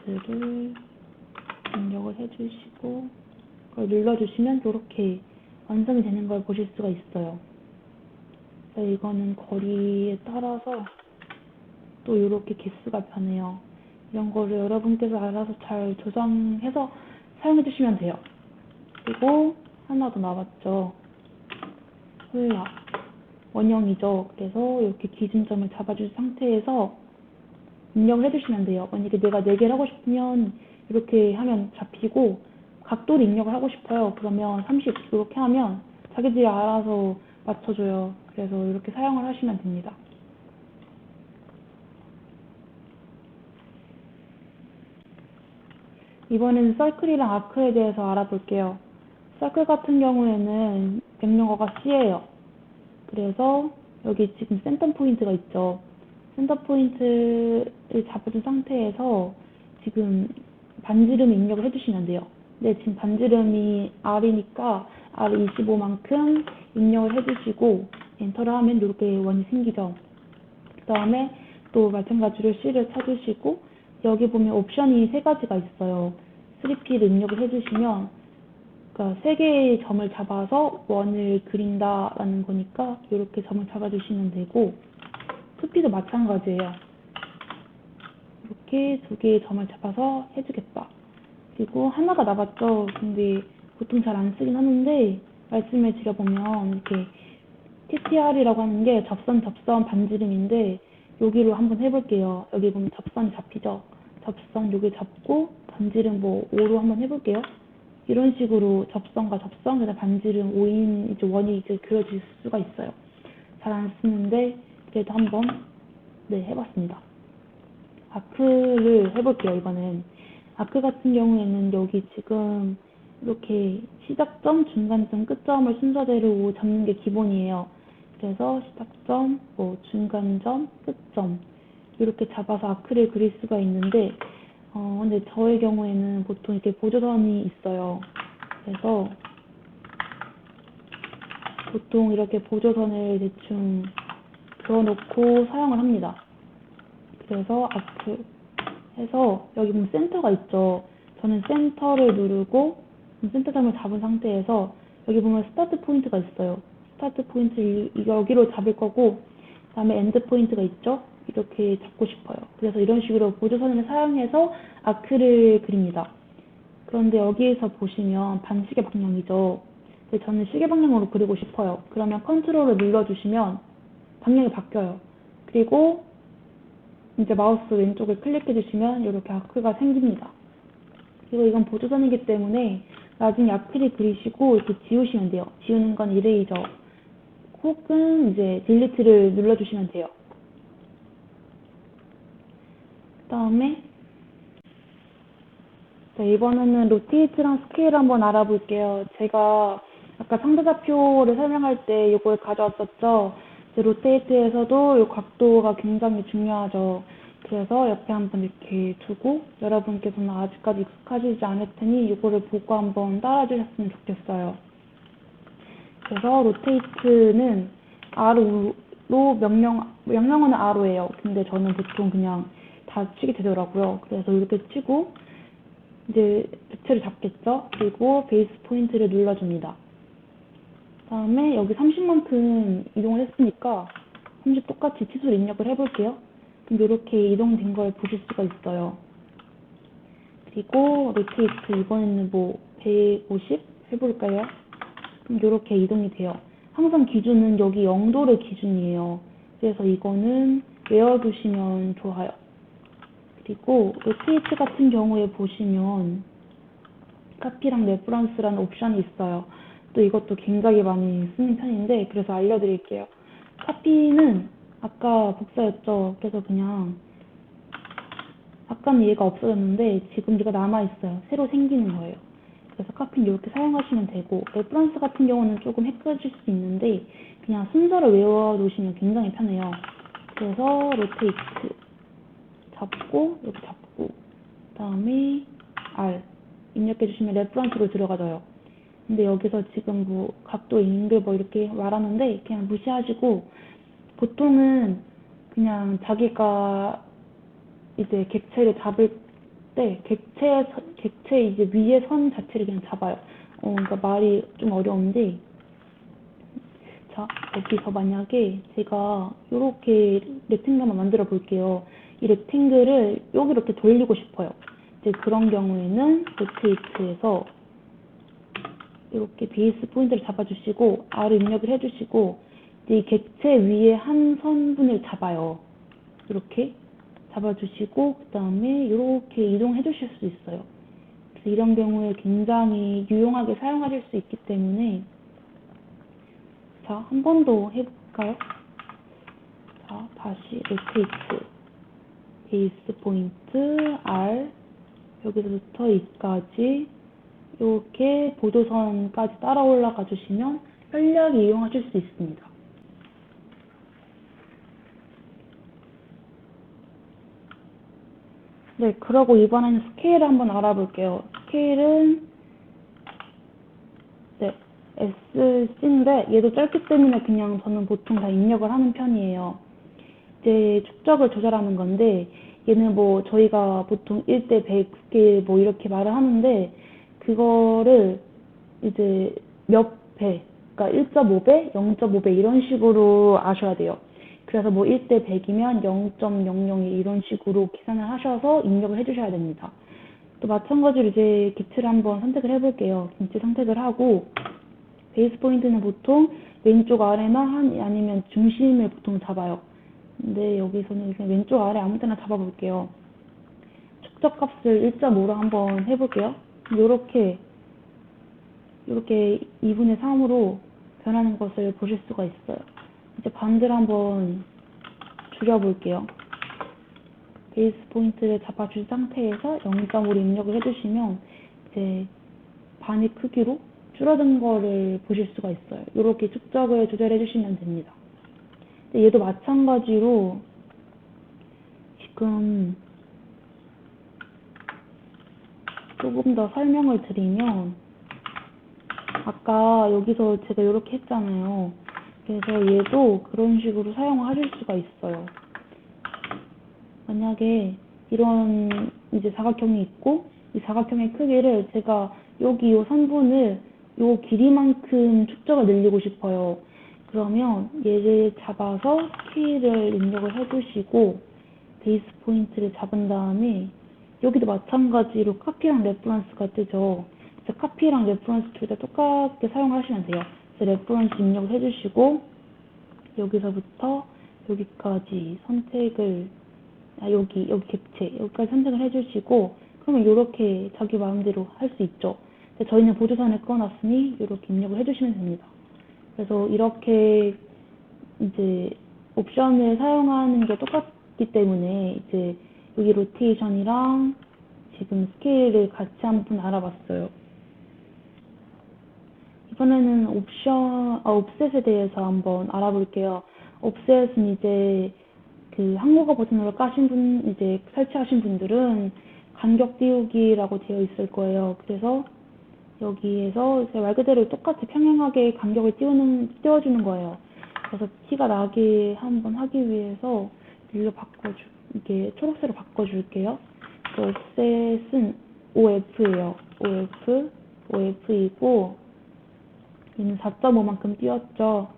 텍스트를 입력을 해주시고 그걸 눌러주시면 이렇게 완성이 되는 걸 보실 수가 있어요. 그래서 이거는 거리에 따라서 또 이렇게 개수가 변해요. 이런 거를 여러분께서 알아서 잘 조정해서 사용해 주시면 돼요. 그리고 하나 더 남았죠. 콜라 원형이죠. 그래서 이렇게 기준점을 잡아준 상태에서 입력을 해주시면 돼요. 만약에 내가 4개를 하고 싶으면 이렇게 하면 잡히고 각도를 입력을 하고 싶어요. 그러면 30 이렇게 하면 자기들이 알아서 맞춰줘요. 그래서 이렇게 사용을 하시면 됩니다. 이번에는 서클이랑 아크에 대해서 알아볼게요. 서클 같은 경우에는 명령어가 C예요. 그래서 여기 지금 센터 포인트가 있죠. 센터 포인트를 잡아준 상태에서 지금 반지름 입력을 해주시면 돼요. 네, 지금 반지름이 R이니까 R25만큼 입력을 해주시고 엔터를 하면 이렇게 원이 생기죠. 그 다음에 또 마찬가지로 C를 찾으시고 여기 보면 옵션이 3가지가 있어요. 3P를 입력을 해주시면 그러니까 3개의 점을 잡아서 원을 그린다라는 거니까 이렇게 점을 잡아주시면 되고 2P도 마찬가지예요. 이렇게 2개의 점을 잡아서 해주겠다. 그리고 하나가 나갔죠. 근데 보통 잘 안 쓰긴 하는데 말씀을 드려보면 이렇게 TTR이라고 하는 게 접선 반지름인데 여기로 한번 해볼게요. 여기 보면 접선이 잡히죠. 접선 여기 잡고 반지름 뭐 5로 한번 해볼게요. 이런 식으로 접선과 접선, 그다음 반지름 5인 이제 원이 이제 그려질 수가 있어요. 잘 안 쓰는데 그래도 한번 네 해봤습니다. 아크를 해볼게요. 이번엔 아크 같은 경우에는 여기 지금 이렇게 시작점, 중간점, 끝점을 순서대로 잡는 게 기본이에요. 그래서 시작점, 뭐 중간점, 끝점 이렇게 잡아서 아크를 그릴 수가 있는데 근데 저의 경우에는 보통 이렇게 보조선이 있어요. 그래서 보통 이렇게 보조선을 대충 그어놓고 사용을 합니다. 그래서 아크 해서 여기 보면 센터가 있죠. 저는 센터를 누르고 센터점을 잡은 상태에서 여기 보면 스타트 포인트가 있어요. 스타트 포인트 여기로 잡을 거고 그 다음에 엔드 포인트가 있죠. 이렇게 잡고 싶어요. 그래서 이런 식으로 보조선을 사용해서 아크를 그립니다. 그런데 여기에서 보시면 반시계 방향이죠. 근데 저는 시계 방향으로 그리고 싶어요. 그러면 컨트롤을 눌러주시면 방향이 바뀌어요. 그리고 이제 마우스 왼쪽을 클릭해 주시면 이렇게 아크가 생깁니다. 그리고 이건 보조선이기 때문에 나중에 아크를 그리시고 이렇게 지우시면 돼요. 지우는 건 이레이저 혹은 이제 딜리트를 눌러주시면 돼요. 그 다음에 이번에는 로테이트랑 스케일 한번 알아볼게요. 제가 아까 상대좌표를 설명할 때 이걸 가져왔었죠. 로테이트에서도 이 각도가 굉장히 중요하죠. 그래서 옆에 한번 이렇게 두고 여러분께서는 아직까지 익숙하시지 않을 테니 이거를 보고 한번 따라주셨으면 좋겠어요. 그래서 로테이트는 R로 명령어는 R로예요. 근데 저는 보통 그냥 다 치게 되더라고요. 그래서 이렇게 치고 이제 배치를 잡겠죠. 그리고 베이스 포인트를 눌러줍니다. 다음에 여기 30만큼 이동을 했으니까 30 똑같이 치수를 입력을 해볼게요. 그럼 이렇게 이동된 걸 보실 수가 있어요. 그리고 로테이트 이번에는 뭐 150 해볼까요? 그럼 이렇게 이동이 돼요. 항상 기준은 여기 0도를 기준이에요. 그래서 이거는 외워두시면 좋아요. 그리고 로테이트 같은 경우에 보시면 카피랑 레퍼런스라는 옵션이 있어요. 또 이것도 굉장히 많이 쓰는 편인데 그래서 알려드릴게요. 카피는 아까 복사였죠. 그래서 그냥 아까는 얘가 없어졌는데 지금 얘가 남아있어요. 새로 생기는 거예요. 그래서 카피는 이렇게 사용하시면 되고 레퍼런스 같은 경우는 조금 헷갈릴 수 있는데 그냥 순서를 외워놓으시면 굉장히 편해요. 그래서 로테이트 잡고 이렇게 잡고 그 다음에 R 입력해주시면 레퍼런스로 들어가져요. 근데 여기서 지금 뭐 각도 앵글 뭐 이렇게 말하는데 그냥 무시하시고 보통은 그냥 자기가 이제 객체를 잡을 때 객체 이제 위에 선 자체를 그냥 잡아요. 그러니까 말이 좀 어려운데 자, 여기서 만약에 제가 이렇게 렉탱글만 만들어 볼게요. 이 렉탱글을 여기 이렇게 돌리고 싶어요. 이제 그런 경우에는 로테이트에서 이렇게 베이스 포인트를 잡아주시고 R을 입력을 해주시고 이제 이 객체 위에 한 선분을 잡아요. 이렇게 잡아주시고 그 다음에 이렇게 이동해 주실 수 있어요. 그래서 이런 경우에 굉장히 유용하게 사용하실 수 있기 때문에 자, 한 번 더 해볼까요? 자, 다시 로테이트 베이스 포인트 R 여기서부터 E까지 이렇게 보조선까지 따라 올라가 주시면 편리하게 이용하실 수 있습니다. 네, 그러고 이번에는 스케일을 한번 알아볼게요. 스케일은 네, SC인데 얘도 짧기 때문에 그냥 저는 보통 다 입력을 하는 편이에요. 이제 축적을 조절하는 건데 얘는 뭐 저희가 보통 1대 100 스케일 뭐 이렇게 말을 하는데 그거를 이제 몇 배, 그러니까 1.5배, 0.5배 이런 식으로 아셔야 돼요. 그래서 뭐 1대 100이면 0.002 이런 식으로 계산을 하셔서 입력을 해주셔야 됩니다. 또 마찬가지로 이제 객체를 한번 선택을 해볼게요. 객체 선택을 하고 베이스 포인트는 보통 왼쪽 아래나 아니면 중심을 보통 잡아요. 근데 여기서는 그냥 왼쪽 아래 아무 데나 잡아볼게요. 축적 값을 1.5로 한번 해볼게요. 이렇게 2분의 3으로 변하는 것을 보실 수가 있어요. 이제 반대로 한번 줄여볼게요. 베이스 포인트를 잡아준 상태에서 0.5로 입력을 해주시면 이제 반의 크기로 줄어든 거를 보실 수가 있어요. 이렇게 축적을 조절해 주시면 됩니다. 얘도 마찬가지로 지금 조금 더 설명을 드리면 아까 여기서 제가 이렇게 했잖아요. 그래서 얘도 그런 식으로 사용하실 수가 있어요. 만약에 이런 이제 사각형이 있고 이 사각형의 크기를 제가 여기 이 선분을 요 길이만큼 축적을 늘리고 싶어요. 그러면 얘를 잡아서 스케일을 입력을 해주시고 베이스 포인트를 잡은 다음에 여기도 마찬가지로 카피랑 레퍼런스가 뜨죠. 그래서 카피랑 레퍼런스 둘 다 똑같게 사용하시면 돼요. 그래서 레퍼런스 입력을 해주시고 여기서부터 여기까지 선택을 여기 객체 여기까지 선택을 해주시고 그러면 이렇게 자기 마음대로 할 수 있죠. 저희는 보조선을 꺼놨으니 이렇게 입력을 해주시면 됩니다. 그래서 이렇게 이제 옵션을 사용하는 게 똑같기 때문에 이제 여기 로테이션이랑 지금 스케일을 같이 한번 알아봤어요. 이번에는 옵셋에 대해서 한번 알아볼게요. 옵셋은 이제 그 한국어 버전으로 이제 설치하신 분들은 간격 띄우기라고 되어 있을 거예요. 그래서 여기에서 말 그대로 똑같이 평행하게 간격을 띄워주는 거예요. 그래서 티가 나게 한번 하기 위해서 이게 초록색으로 바꿔줄게요. 옵셋은 OF예요. OF이고 얘는 4.5만큼 띄웠죠.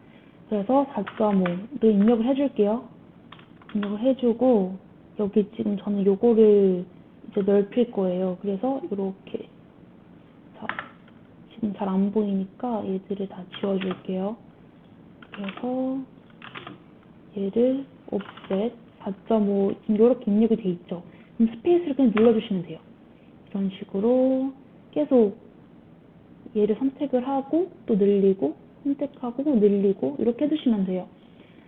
그래서 4.5를 입력을 해줄게요. 입력을 해주고 여기 지금 저는 요거를 이제 넓힐 거예요. 그래서 이렇게 자 지금 잘 안 보이니까 얘들을 다 지워줄게요. 그래서 얘를 옵셋 4.5 지금 이렇게 입력이 돼 있죠. 그럼 스페이스를 그냥 눌러주시면 돼요. 이런 식으로 계속 얘를 선택을 하고 또 늘리고 선택하고 늘리고 이렇게 해주시면 돼요.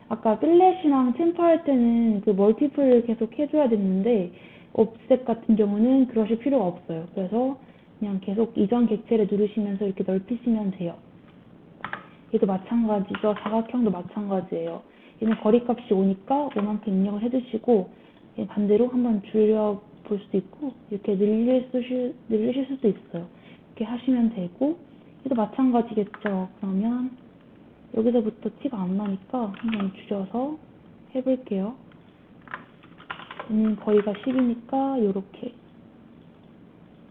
아까 플랫이랑 템퍼 할 때는 그 멀티플을 계속 해줘야 됐는데 옵셋 같은 경우는 그러실 필요가 없어요. 그래서 그냥 계속 이전 객체를 누르시면서 이렇게 넓히시면 돼요. 얘도 마찬가지죠. 사각형도 마찬가지예요. 얘는 거리값이 5니까 5만큼 입력을 해주시고 반대로 한번 줄여볼 수도 있고 이렇게 늘리실 수도 있어요. 이렇게 하시면 되고 얘도 마찬가지겠죠. 그러면 여기서부터 티가 안 나니까 한번 줄여서 해볼게요. 거리가 10이니까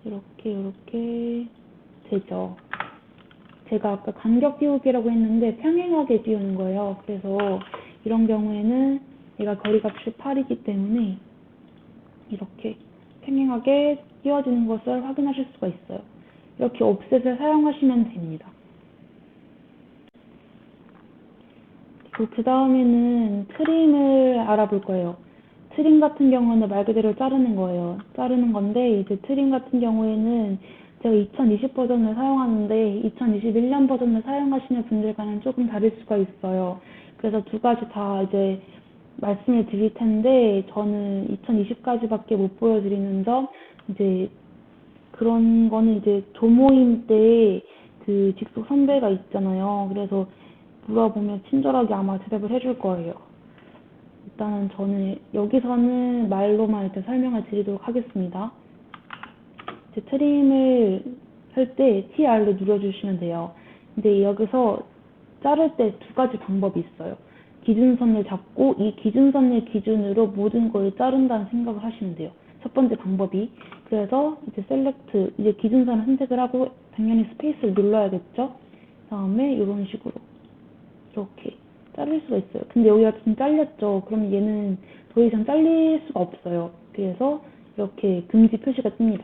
요렇게 되죠. 제가 아까 간격 띄우기라고 했는데 평행하게 띄우는 거예요. 그래서 이런 경우에는 얘가 거리가 8이기 때문에 이렇게 평행하게 띄워지는 것을 확인하실 수가 있어요. 이렇게 옵셋을 사용하시면 됩니다. 그 다음에는 트림을 알아볼 거예요. 트림 같은 경우는 말 그대로 자르는 거예요. 자르는 건데 이제 트림 같은 경우에는 제가 2020 버전을 사용하는데 2021년 버전을 사용하시는 분들과는 조금 다를 수가 있어요. 그래서 두 가지 다 이제 말씀을 드릴 텐데 저는 2020까지밖에 못 보여드리는 점 이제 그런 거는 이제 조모임 때 그 직속 선배가 있잖아요. 그래서 물어보면 친절하게 아마 대답을 해줄 거예요. 일단은 저는 여기서는 말로만 일단 설명을 드리도록 하겠습니다. 이제 트림을 할 때 TR로 눌러주시면 돼요. 근데 여기서 자를 때 두 가지 방법이 있어요. 기준선을 잡고 이 기준선을 기준으로 모든 걸 자른다는 생각을 하시면 돼요. 첫 번째 방법이. 그래서 이제 셀렉트, 이제 기준선을 선택을 하고 당연히 스페이스를 눌러야겠죠. 다음에 이런 식으로 이렇게 자를 수가 있어요. 근데 여기가 좀 잘렸죠. 그럼 얘는 더 이상 잘릴 수가 없어요. 그래서 이렇게 금지 표시가 뜹니다.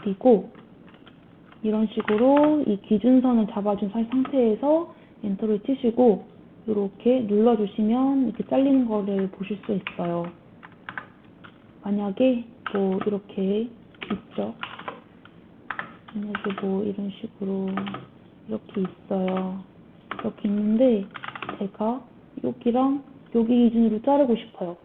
그리고 이런 식으로 이 기준선을 잡아준 상태에서 엔터를 치시고 이렇게 눌러주시면 이렇게 잘리는 거를 보실 수 있어요. 만약에 뭐 이렇게 있죠. 만약에 뭐 이런 식으로 이렇게 있어요. 이렇게 있는데 제가 여기랑 여기 기준으로 자르고 싶어요.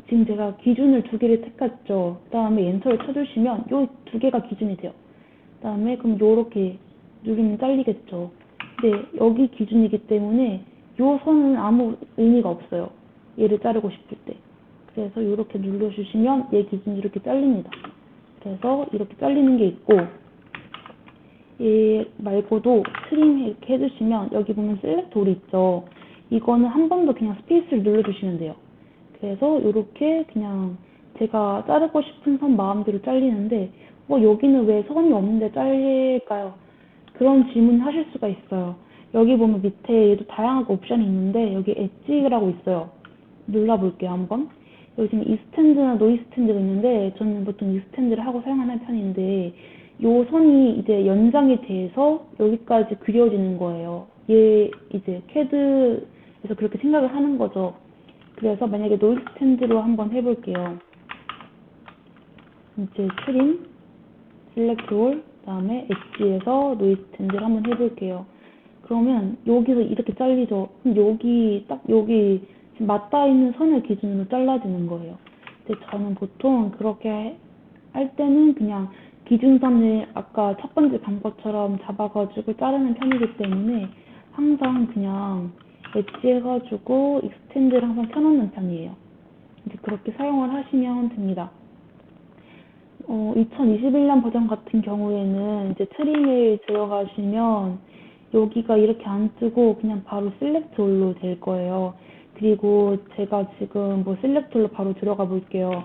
지금 제가 기준을 두 개를 택했죠. 그 다음에 엔터를 쳐주시면 이 두 개가 기준이 돼요. 그 다음에 그럼 요렇게 누르면 잘리겠죠. 근데 여기 기준이기 때문에 요 선은 아무 의미가 없어요. 얘를 자르고 싶을 때. 그래서 이렇게 눌러주시면 얘 기준이 이렇게 잘립니다. 그래서 이렇게 잘리는 게 있고 얘 말고도 트림 이렇게 해주시면 여기 보면 셀렉트 올 있죠. 이거는 한 번 더 그냥 스페이스를 눌러주시면 돼요. 그래서 이렇게 그냥 제가 자르고 싶은 선 마음대로 잘리는데 여기는 왜 선이 없는데 잘릴까요? 그런 질문 하실 수가 있어요. 여기 보면 밑에 얘도 다양하게 옵션이 있는데 여기 엣지라고 있어요. 눌러볼게요 한번. 여기 지금 이스탠드나 노이스탠드가 있는데 저는 보통 이스탠드를 하고 사용하는 편인데 요 선이 이제 연장이 돼서 여기까지 그려지는 거예요. 얘 이제 캐드에서 그렇게 생각을 하는 거죠. 그래서 만약에 노이스탠드로 한번 해볼게요. 이제 트림, 셀렉트 올, 다음에 엣지에서 노이스탠드를 한번 해볼게요. 그러면 여기서 이렇게 잘리죠. 그럼 여기 딱 여기 지금 맞닿아 있는 선을 기준으로 잘라지는 거예요. 근데 저는 보통 그렇게 할 때는 그냥 기준선을 아까 첫 번째 방법처럼 잡아가지고 자르는 편이기 때문에 항상 그냥 엣지 해가지고 익스텐드를 항상 켜놓는 편이에요. 이제 그렇게 사용을 하시면 됩니다. 2021년 버전 같은 경우에는 이제 트림에 들어가시면 여기가 이렇게 안 뜨고 그냥 바로 셀렉트 올로 될 거예요. 그리고 제가 지금 뭐 셀렉트 올로 바로 들어가 볼게요.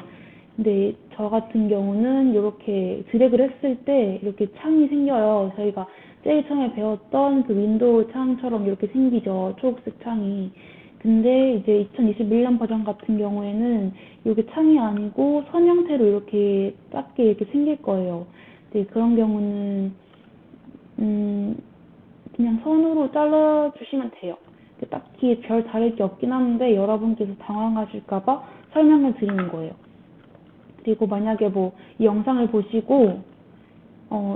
근데 저 같은 경우는 이렇게 드래그를 했을 때 이렇게 창이 생겨요. 저희가 제일 처음에 배웠던 그 윈도우 창처럼 이렇게 생기죠. 초록색 창이. 근데 이제 2021년 버전 같은 경우에는 이게 창이 아니고 선 형태로 이렇게 작게 이렇게 생길 거예요. 근데 그런 경우는 그냥 선으로 잘라주시면 돼요. 딱히 별 다를 게 없긴 한데 여러분께서 당황하실까봐 설명을 드리는 거예요. 그리고 만약에 뭐 이 영상을 보시고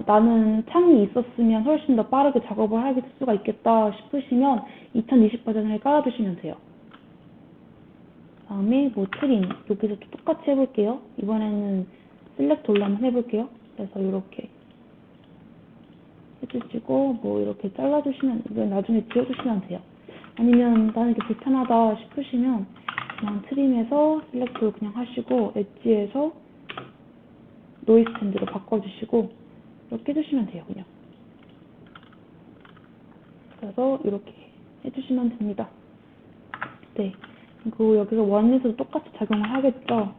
나는 창이 있었으면 훨씬 더 빠르게 작업을 할 수가 있겠다 싶으시면 2020 버전을 깔아주시면 돼요. 다음에 뭐 트림 여기서 또 똑같이 해볼게요. 이번에는 셀렉트 올라 한번 해볼게요. 그래서 이렇게 해주시고 뭐 이렇게 잘라주시면 이건 나중에 지워주시면 돼요. 아니면 나는 이게 불편하다 싶으시면 그냥 트림에서 셀렉트 그냥 하시고 엣지에서 노이스탠드로 바꿔주시고 이렇게 해주시면 돼요. 그냥 그래서 이렇게 해주시면 됩니다. 네. 그리고 여기서 원에서도 똑같이 작용을 하겠죠.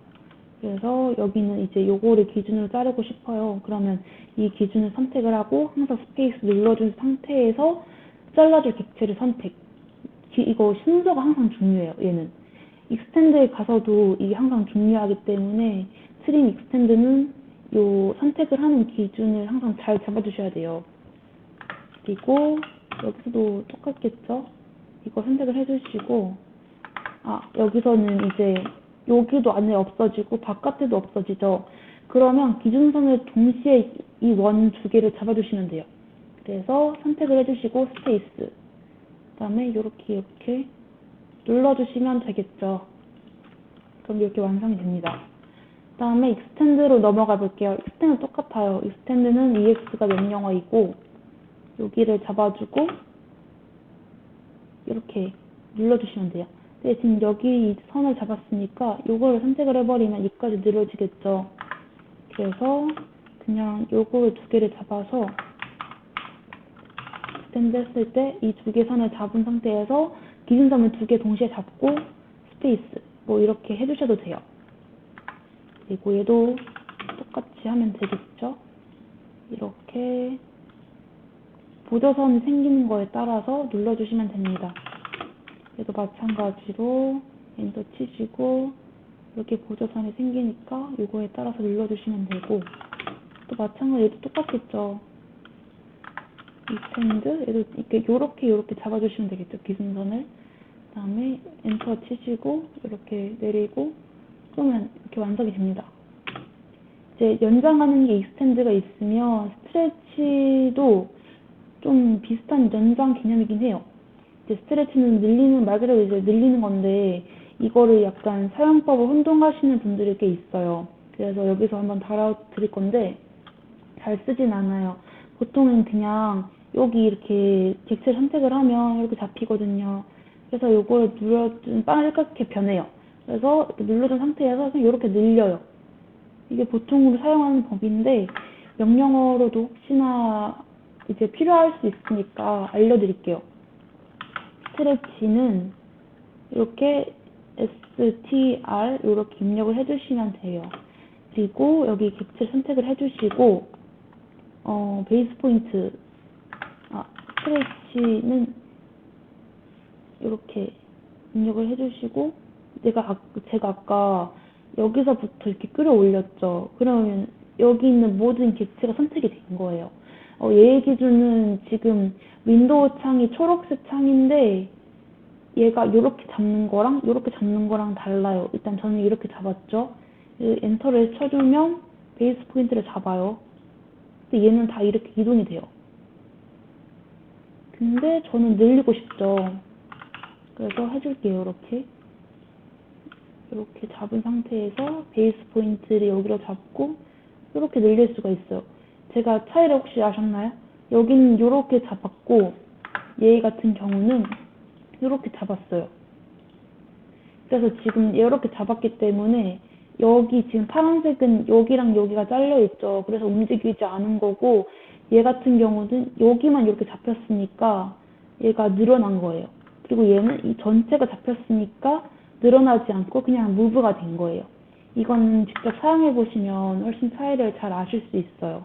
그래서 여기는 이제 요거를 기준으로 자르고 싶어요. 그러면 이 기준을 선택을 하고 항상 스페이스 눌러준 상태에서 잘라줄 객체를 선택. 이거 순서가 항상 중요해요. 얘는. 익스텐드에 가서도 이게 항상 중요하기 때문에 트림 익스텐드는 요 선택을 하는 기준을 항상 잘 잡아주셔야 돼요. 그리고 여기서도 똑같겠죠? 이거 선택을 해주시고, 여기서는 이제 여기도 안에 없어지고 바깥에도 없어지죠. 그러면 기준선을 동시에 이 원 두 개를 잡아주시면 돼요. 그래서 선택을 해주시고 스페이스, 그 다음에 이렇게 눌러주시면 되겠죠. 그럼 이렇게 완성이 됩니다. 그 다음에 익스텐드로 넘어가 볼게요. 익스텐드 똑같아요. 익스텐드는 EX가 명령어이고 여기를 잡아주고 이렇게 눌러주시면 돼요. 근데 지금 여기 이 선을 잡았으니까 이거를 선택을 해버리면 여기까지 늘어지겠죠. 그래서 그냥 요거를 두 개를 잡아서 익스텐드 했을 때 이 두 개 선을 잡은 상태에서 기준점을 두 개 동시에 잡고 스페이스 뭐 이렇게 해주셔도 돼요. 그리고 얘도 똑같이 하면 되겠죠. 이렇게 보조선이 생기는 거에 따라서 눌러주시면 됩니다. 얘도 마찬가지로 엔터 치시고 이렇게 보조선이 생기니까 이거에 따라서 눌러주시면 되고, 또 마찬가지로 얘도 똑같겠죠. 익스텐드 얘도 이렇게 잡아주시면 되겠죠. 기준선을. 그 다음에 엔터 치시고 이렇게 내리고 그러면 이렇게 완성이 됩니다. 이제 연장하는 게 익스텐드가 있으면 스트레치도 좀 비슷한 연장 개념이긴 해요. 이제 스트레치는 말 그대로 이제 늘리는 건데 이거를 약간 사용법을 혼동하시는 분들이 꽤 있어요. 그래서 여기서 한번 달아드릴 건데 잘 쓰진 않아요. 보통은 그냥 여기 이렇게 객체 선택을 하면 이렇게 잡히거든요. 그래서 이걸 눌러준 빨갛게 변해요. 그래서 이렇게 눌러준 상태에서 그냥 이렇게 늘려요. 이게 보통으로 사용하는 법인데 명령어로도 혹시나 이제 필요할 수 있으니까 알려드릴게요. 스트레치는 이렇게 str 이렇게 입력을 해주시면 돼요. 그리고 여기 객체 선택을 해주시고 베이스 포인트 스트레치는 이렇게 입력을 해주시고 제가 아까 여기서부터 이렇게 끌어올렸죠. 그러면 여기 있는 모든 객체가 선택이 된 거예요. 얘의 기준은 지금 윈도우 창이 초록색 창인데 얘가 이렇게 잡는 거랑 이렇게 잡는 거랑 달라요. 일단 저는 이렇게 잡았죠. 엔터를 쳐주면 베이스 포인트를 잡아요. 근데 얘는 다 이렇게 이동이 돼요. 근데 저는 늘리고 싶죠. 그래서 해줄게요. 이렇게 잡은 상태에서 베이스 포인트를 여기로 잡고 이렇게 늘릴 수가 있어요. 제가 차이를 혹시 아셨나요? 여기는 이렇게 잡았고 얘 같은 경우는 이렇게 잡았어요. 그래서 지금 이렇게 잡았기 때문에 여기 지금 파란색은 여기랑 여기가 잘려있죠. 그래서 움직이지 않은 거고 얘 같은 경우는 여기만 이렇게 잡혔으니까 얘가 늘어난 거예요. 그리고 얘는 이 전체가 잡혔으니까 늘어나지 않고 그냥 무브가 된 거예요. 이거는 직접 사용해 보시면 훨씬 차이를 잘 아실 수 있어요.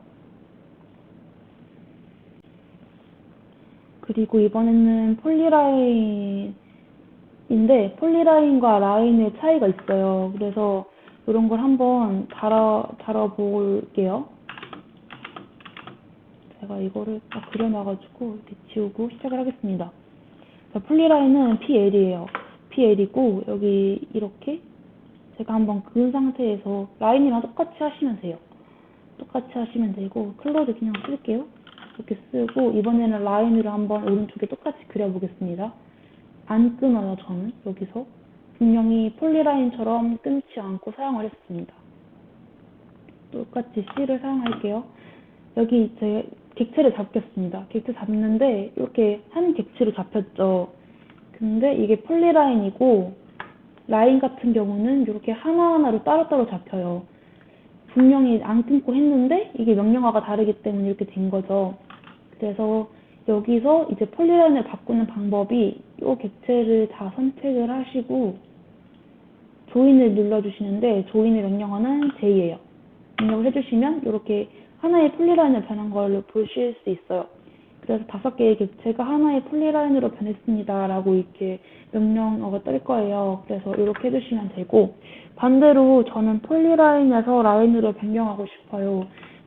그리고 이번에는 폴리라인인데 폴리라인과 라인의 차이가 있어요. 그래서 이런 걸 한번 다뤄볼게요. 제가 이거를 딱 그려놔가지고 이렇게 지우고 시작을 하겠습니다. 자, 폴리라인은 PL이에요. PL이고 여기 이렇게 제가 한번 그은 상태에서 라인이랑 똑같이 하시면 돼요. 똑같이 하시면 되고 클로즈 그냥 쓸게요. 이렇게 쓰고 이번에는 라인으로 한번 오른쪽에 똑같이 그려보겠습니다. 안 끊어요. 저는 여기서 분명히 폴리라인처럼 끊지 않고 사용을 했습니다. 똑같이 C를 사용할게요. 여기 제 객체를 잡겠습니다. 객체 잡는데 이렇게 한 객체로 잡혔죠. 근데 이게 폴리라인이고 라인 같은 경우는 이렇게 하나하나로 따로따로 잡혀요. 분명히 안 끊고 했는데 이게 명령어가 다르기 때문에 이렇게 된 거죠. 그래서 여기서 이제 폴리라인을 바꾸는 방법이 이 객체를 다 선택을 하시고 조인을 눌러주시는데 조인의 명령어는 J예요. 입력을 해주시면 이렇게 하나의 폴리라인을 변한 걸 보실 수 있어요. 그래서 5개의 객체가 하나의 폴리라인으로 변했습니다 라고 이렇게 명령어가 뜰 거예요. 그래서 이렇게 해주시면 되고, 반대로 저는 폴리라인에서 라인으로 변경하고 싶어요.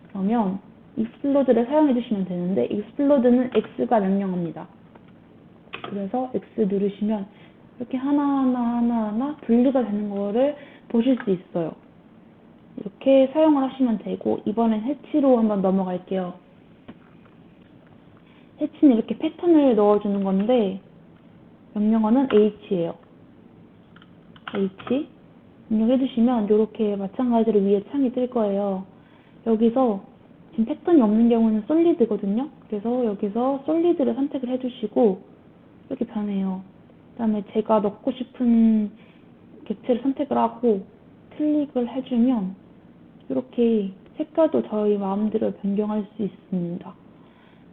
그러면 explod를 사용해 주시면 되는데, explod는 X가 명령어입니다. 그래서 X 누르시면 이렇게 하나하나 분리가 되는 거를 보실 수 있어요. 이렇게 사용을 하시면 되고, 이번엔 해치로 한번 넘어갈게요. 해치는 이렇게 패턴을 넣어주는 건데 명령어는 H예요. H 입력해주시면 이렇게 마찬가지로 위에 창이 뜰 거예요. 여기서 지금 패턴이 없는 경우는 솔리드거든요. 그래서 여기서 솔리드를 선택을 해주시고 이렇게 변해요. 그 다음에 제가 넣고 싶은 객체를 선택을 하고 클릭을 해주면 이렇게 색깔도 저희 마음대로 변경할 수 있습니다.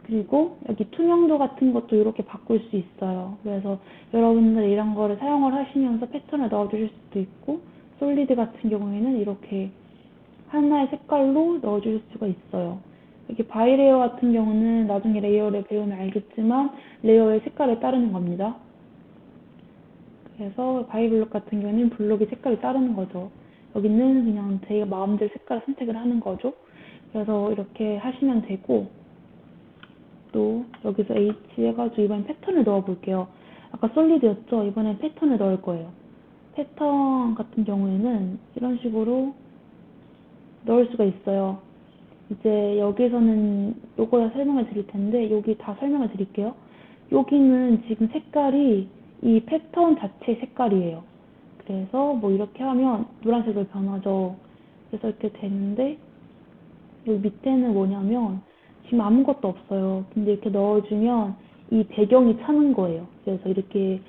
그리고 여기 투명도 같은 것도 이렇게 바꿀 수 있어요. 그래서 여러분들 이런 거를 사용을 하시면서 패턴을 넣어주실 수도 있고, 솔리드 같은 경우에는 이렇게 하나의 색깔로 넣어주실 수가 있어요. 이렇게 바이레이어 같은 경우는 나중에 레이어를 배우면 알겠지만 레이어의 색깔에 따르는 겁니다. 그래서 바이블록 같은 경우는 블록의 색깔이 따르는 거죠. 여기는 그냥 제가 마음대로 색깔을 선택을 하는 거죠. 그래서 이렇게 하시면 되고, 또 여기서 H 해가지고 이번엔 패턴을 넣어 볼게요. 아까 솔리드였죠? 이번엔 패턴을 넣을 거예요. 패턴 같은 경우에는 이런 식으로 넣을 수가 있어요. 이제 여기서는 요거 설명을 드릴 텐데 여기 다 설명을 드릴게요. 여기는 지금 색깔이 이 패턴 자체의 색깔이에요. 그래서 뭐 이렇게 하면 노란색으로 변하죠. 그래서 이렇게 되는데 여기 밑에는 뭐냐면 지금 아무것도 없어요. 근데 이렇게 넣어주면 이 배경이 차는 거예요. 그래서 이렇게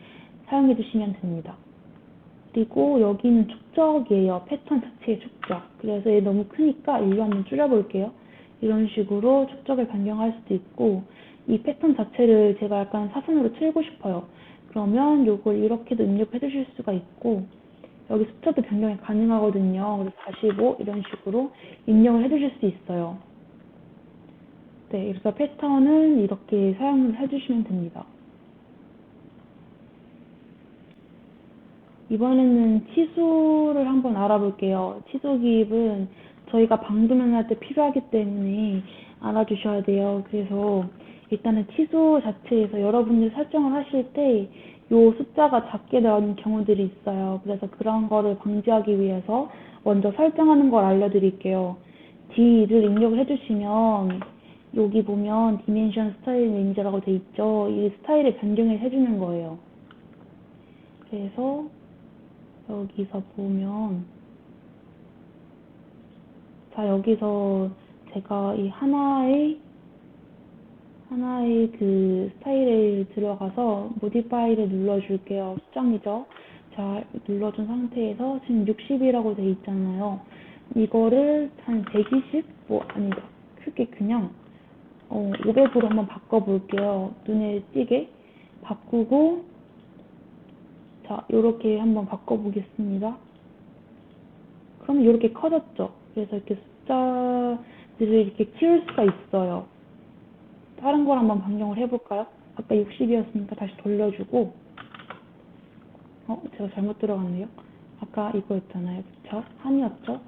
사용해 주시면 됩니다. 그리고 여기는 축적이에요. 패턴 자체의 축적. 그래서 얘 너무 크니까 일로 한번 줄여볼게요. 이런 식으로 축적을 변경할 수도 있고, 이 패턴 자체를 제가 약간 사선으로 틀고 싶어요. 그러면 이걸 이렇게도 입력해 주실 수가 있고, 여기 숫자도 변경이 가능하거든요. 그래서 45 이런 식으로 입력을 해 주실 수 있어요. 네, 그래서 패턴은 이렇게 사용을 해주시면 됩니다. 이번에는 치수를 한번 알아볼게요. 치수 기입은 저희가 방도면할 때 필요하기 때문에 알아주셔야 돼요. 그래서 일단은 치수 자체에서 여러분들이 설정을 하실 때 이 숫자가 작게 나오는 경우들이 있어요. 그래서 그런 거를 방지하기 위해서 먼저 설정하는 걸 알려드릴게요. D를 입력을 해주시면 여기 보면 디멘션 스타일 매니저라고 돼 있죠. 이 스타일을 변경을 해주는 거예요. 그래서 여기서 보면 자, 여기서 제가 이 하나의 그 스타일에 들어가서 모디파이를 눌러줄게요. 수정이죠. 자, 눌러준 상태에서 지금 60이라고 돼 있잖아요. 이거를 한 120? 뭐 아니다. 크게 그냥 500으로 한번 바꿔볼게요. 눈에 띄게 바꾸고, 자, 요렇게 한번 바꿔보겠습니다. 그러면 요렇게 커졌죠? 그래서 이렇게 숫자들을 이렇게 키울 수가 있어요. 다른 걸 한번 변경을 해볼까요? 아까 60이었으니까 다시 돌려주고, 제가 잘못 들어갔네요. 아까 이거였잖아요. 그쵸? 한이었죠?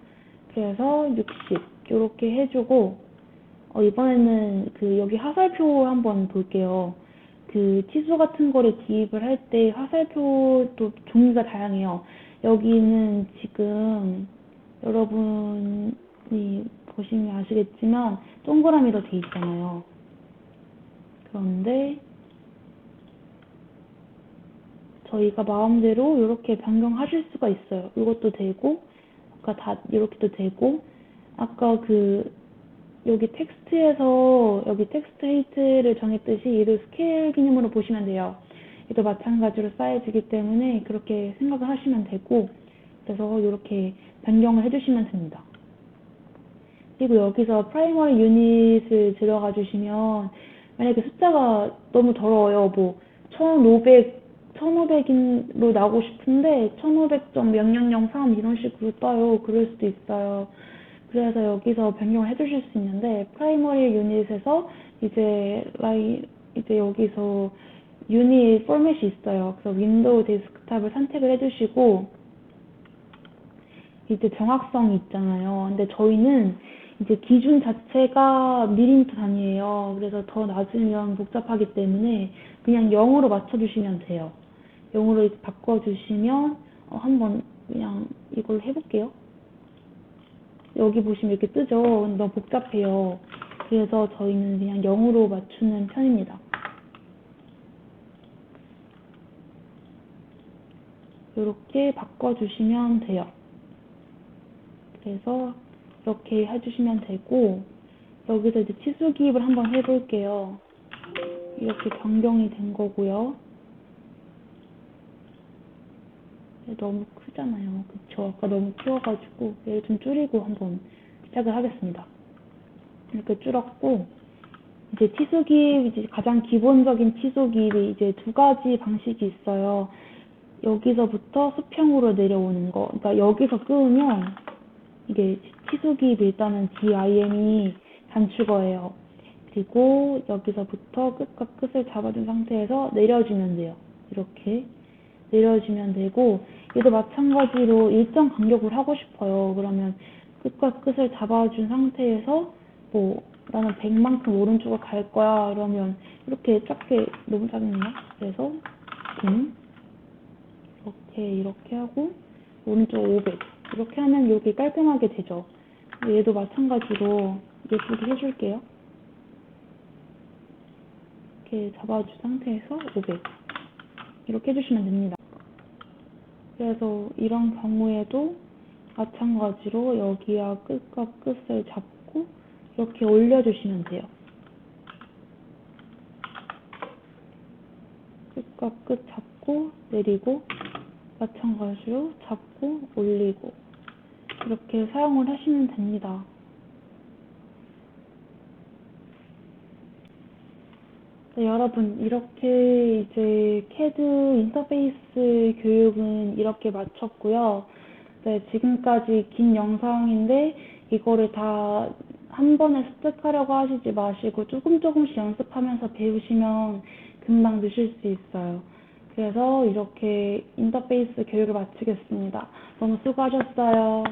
그래서 60, 요렇게 해주고, 이번에는 여기 화살표 한번 볼게요. 치수 같은 거를 기입을 할 때 화살표도 종류가 다양해요. 여기는 지금 여러분이 보시면 아시겠지만 동그라미로 돼 있잖아요. 그런데 저희가 마음대로 이렇게 변경하실 수가 있어요. 이것도 되고, 아까 다 이렇게도 되고, 아까 여기 텍스트에서 여기 텍스트 헤이트를 정했듯이 이를 스케일 개념으로 보시면 돼요. 얘도 마찬가지로 사이즈이기 때문에 그렇게 생각을 하시면 되고, 그래서 이렇게 변경을 해주시면 됩니다. 그리고 여기서 프라이머리 유닛을 들어가 주시면 만약에 숫자가 너무 더러워요. 뭐 1500으로 나오고 싶은데 1500.0003 이런 식으로 떠요. 그럴 수도 있어요. 그래서 여기서 변경을 해주실 수 있는데 프라이머리 유닛에서 이제 여기서 유닛 포맷이 있어요. 그래서 윈도우 데스크탑을 선택을 해주시고 이제 정확성이 있잖아요. 근데 저희는 이제 기준 자체가 밀리미터 단위예요. 그래서 더 낮으면 복잡하기 때문에 그냥 0으로 맞춰주시면 돼요. 0으로 이렇게 바꿔주시면 한번 그냥 이걸 해볼게요. 여기 보시면 이렇게 뜨죠. 근데 너무 복잡해요. 그래서 저희는 그냥 0으로 맞추는 편입니다. 이렇게 바꿔주시면 돼요. 그래서 이렇게 해주시면 되고 여기서 이제 치수 기입을 한번 해볼게요. 이렇게 변경이 된 거고요. 너무 크잖아요. 그쵸? 아까 너무 키워가지고 얘를 좀 줄이고 한번 시작을 하겠습니다. 이렇게 줄었고 이제 치수 기입, 이제 가장 기본적인 치수 기입이 이제 두 가지 방식이 있어요. 여기서부터 수평으로 내려오는 거. 그러니까 여기서 끄으면 이게 치수 기입이 일단은 DIM이 단축어예요. 그리고 여기서부터 끝과 끝을 잡아준 상태에서 내려주면 돼요. 이렇게 내려주면 되고 얘도 마찬가지로 일정 간격을 하고 싶어요. 그러면 끝과 끝을 잡아준 상태에서 뭐 나는 100만큼 오른쪽을 갈 거야. 그러면 이렇게 작게 너무 작네요. 그래서 이렇게 하고 오른쪽 500 이렇게 하면 이렇게 깔끔하게 되죠. 얘도 마찬가지로 예쁘게 해줄게요. 이렇게 잡아준 상태에서 500 이렇게 해주시면 됩니다. 그래서 이런 경우에도 마찬가지로 여기와 끝과 끝을 잡고 이렇게 올려주시면 돼요. 끝과 끝 잡고 내리고 마찬가지로 잡고 올리고 이렇게 사용을 하시면 됩니다. 네, 여러분 이렇게 이제 CAD 인터페이스 교육은 이렇게 마쳤고요. 네, 지금까지 긴 영상인데 이거를 다 한 번에 습득하려고 하시지 마시고 조금씩 연습하면서 배우시면 금방 느실 수 있어요. 그래서 이렇게 인터페이스 교육을 마치겠습니다. 너무 수고하셨어요.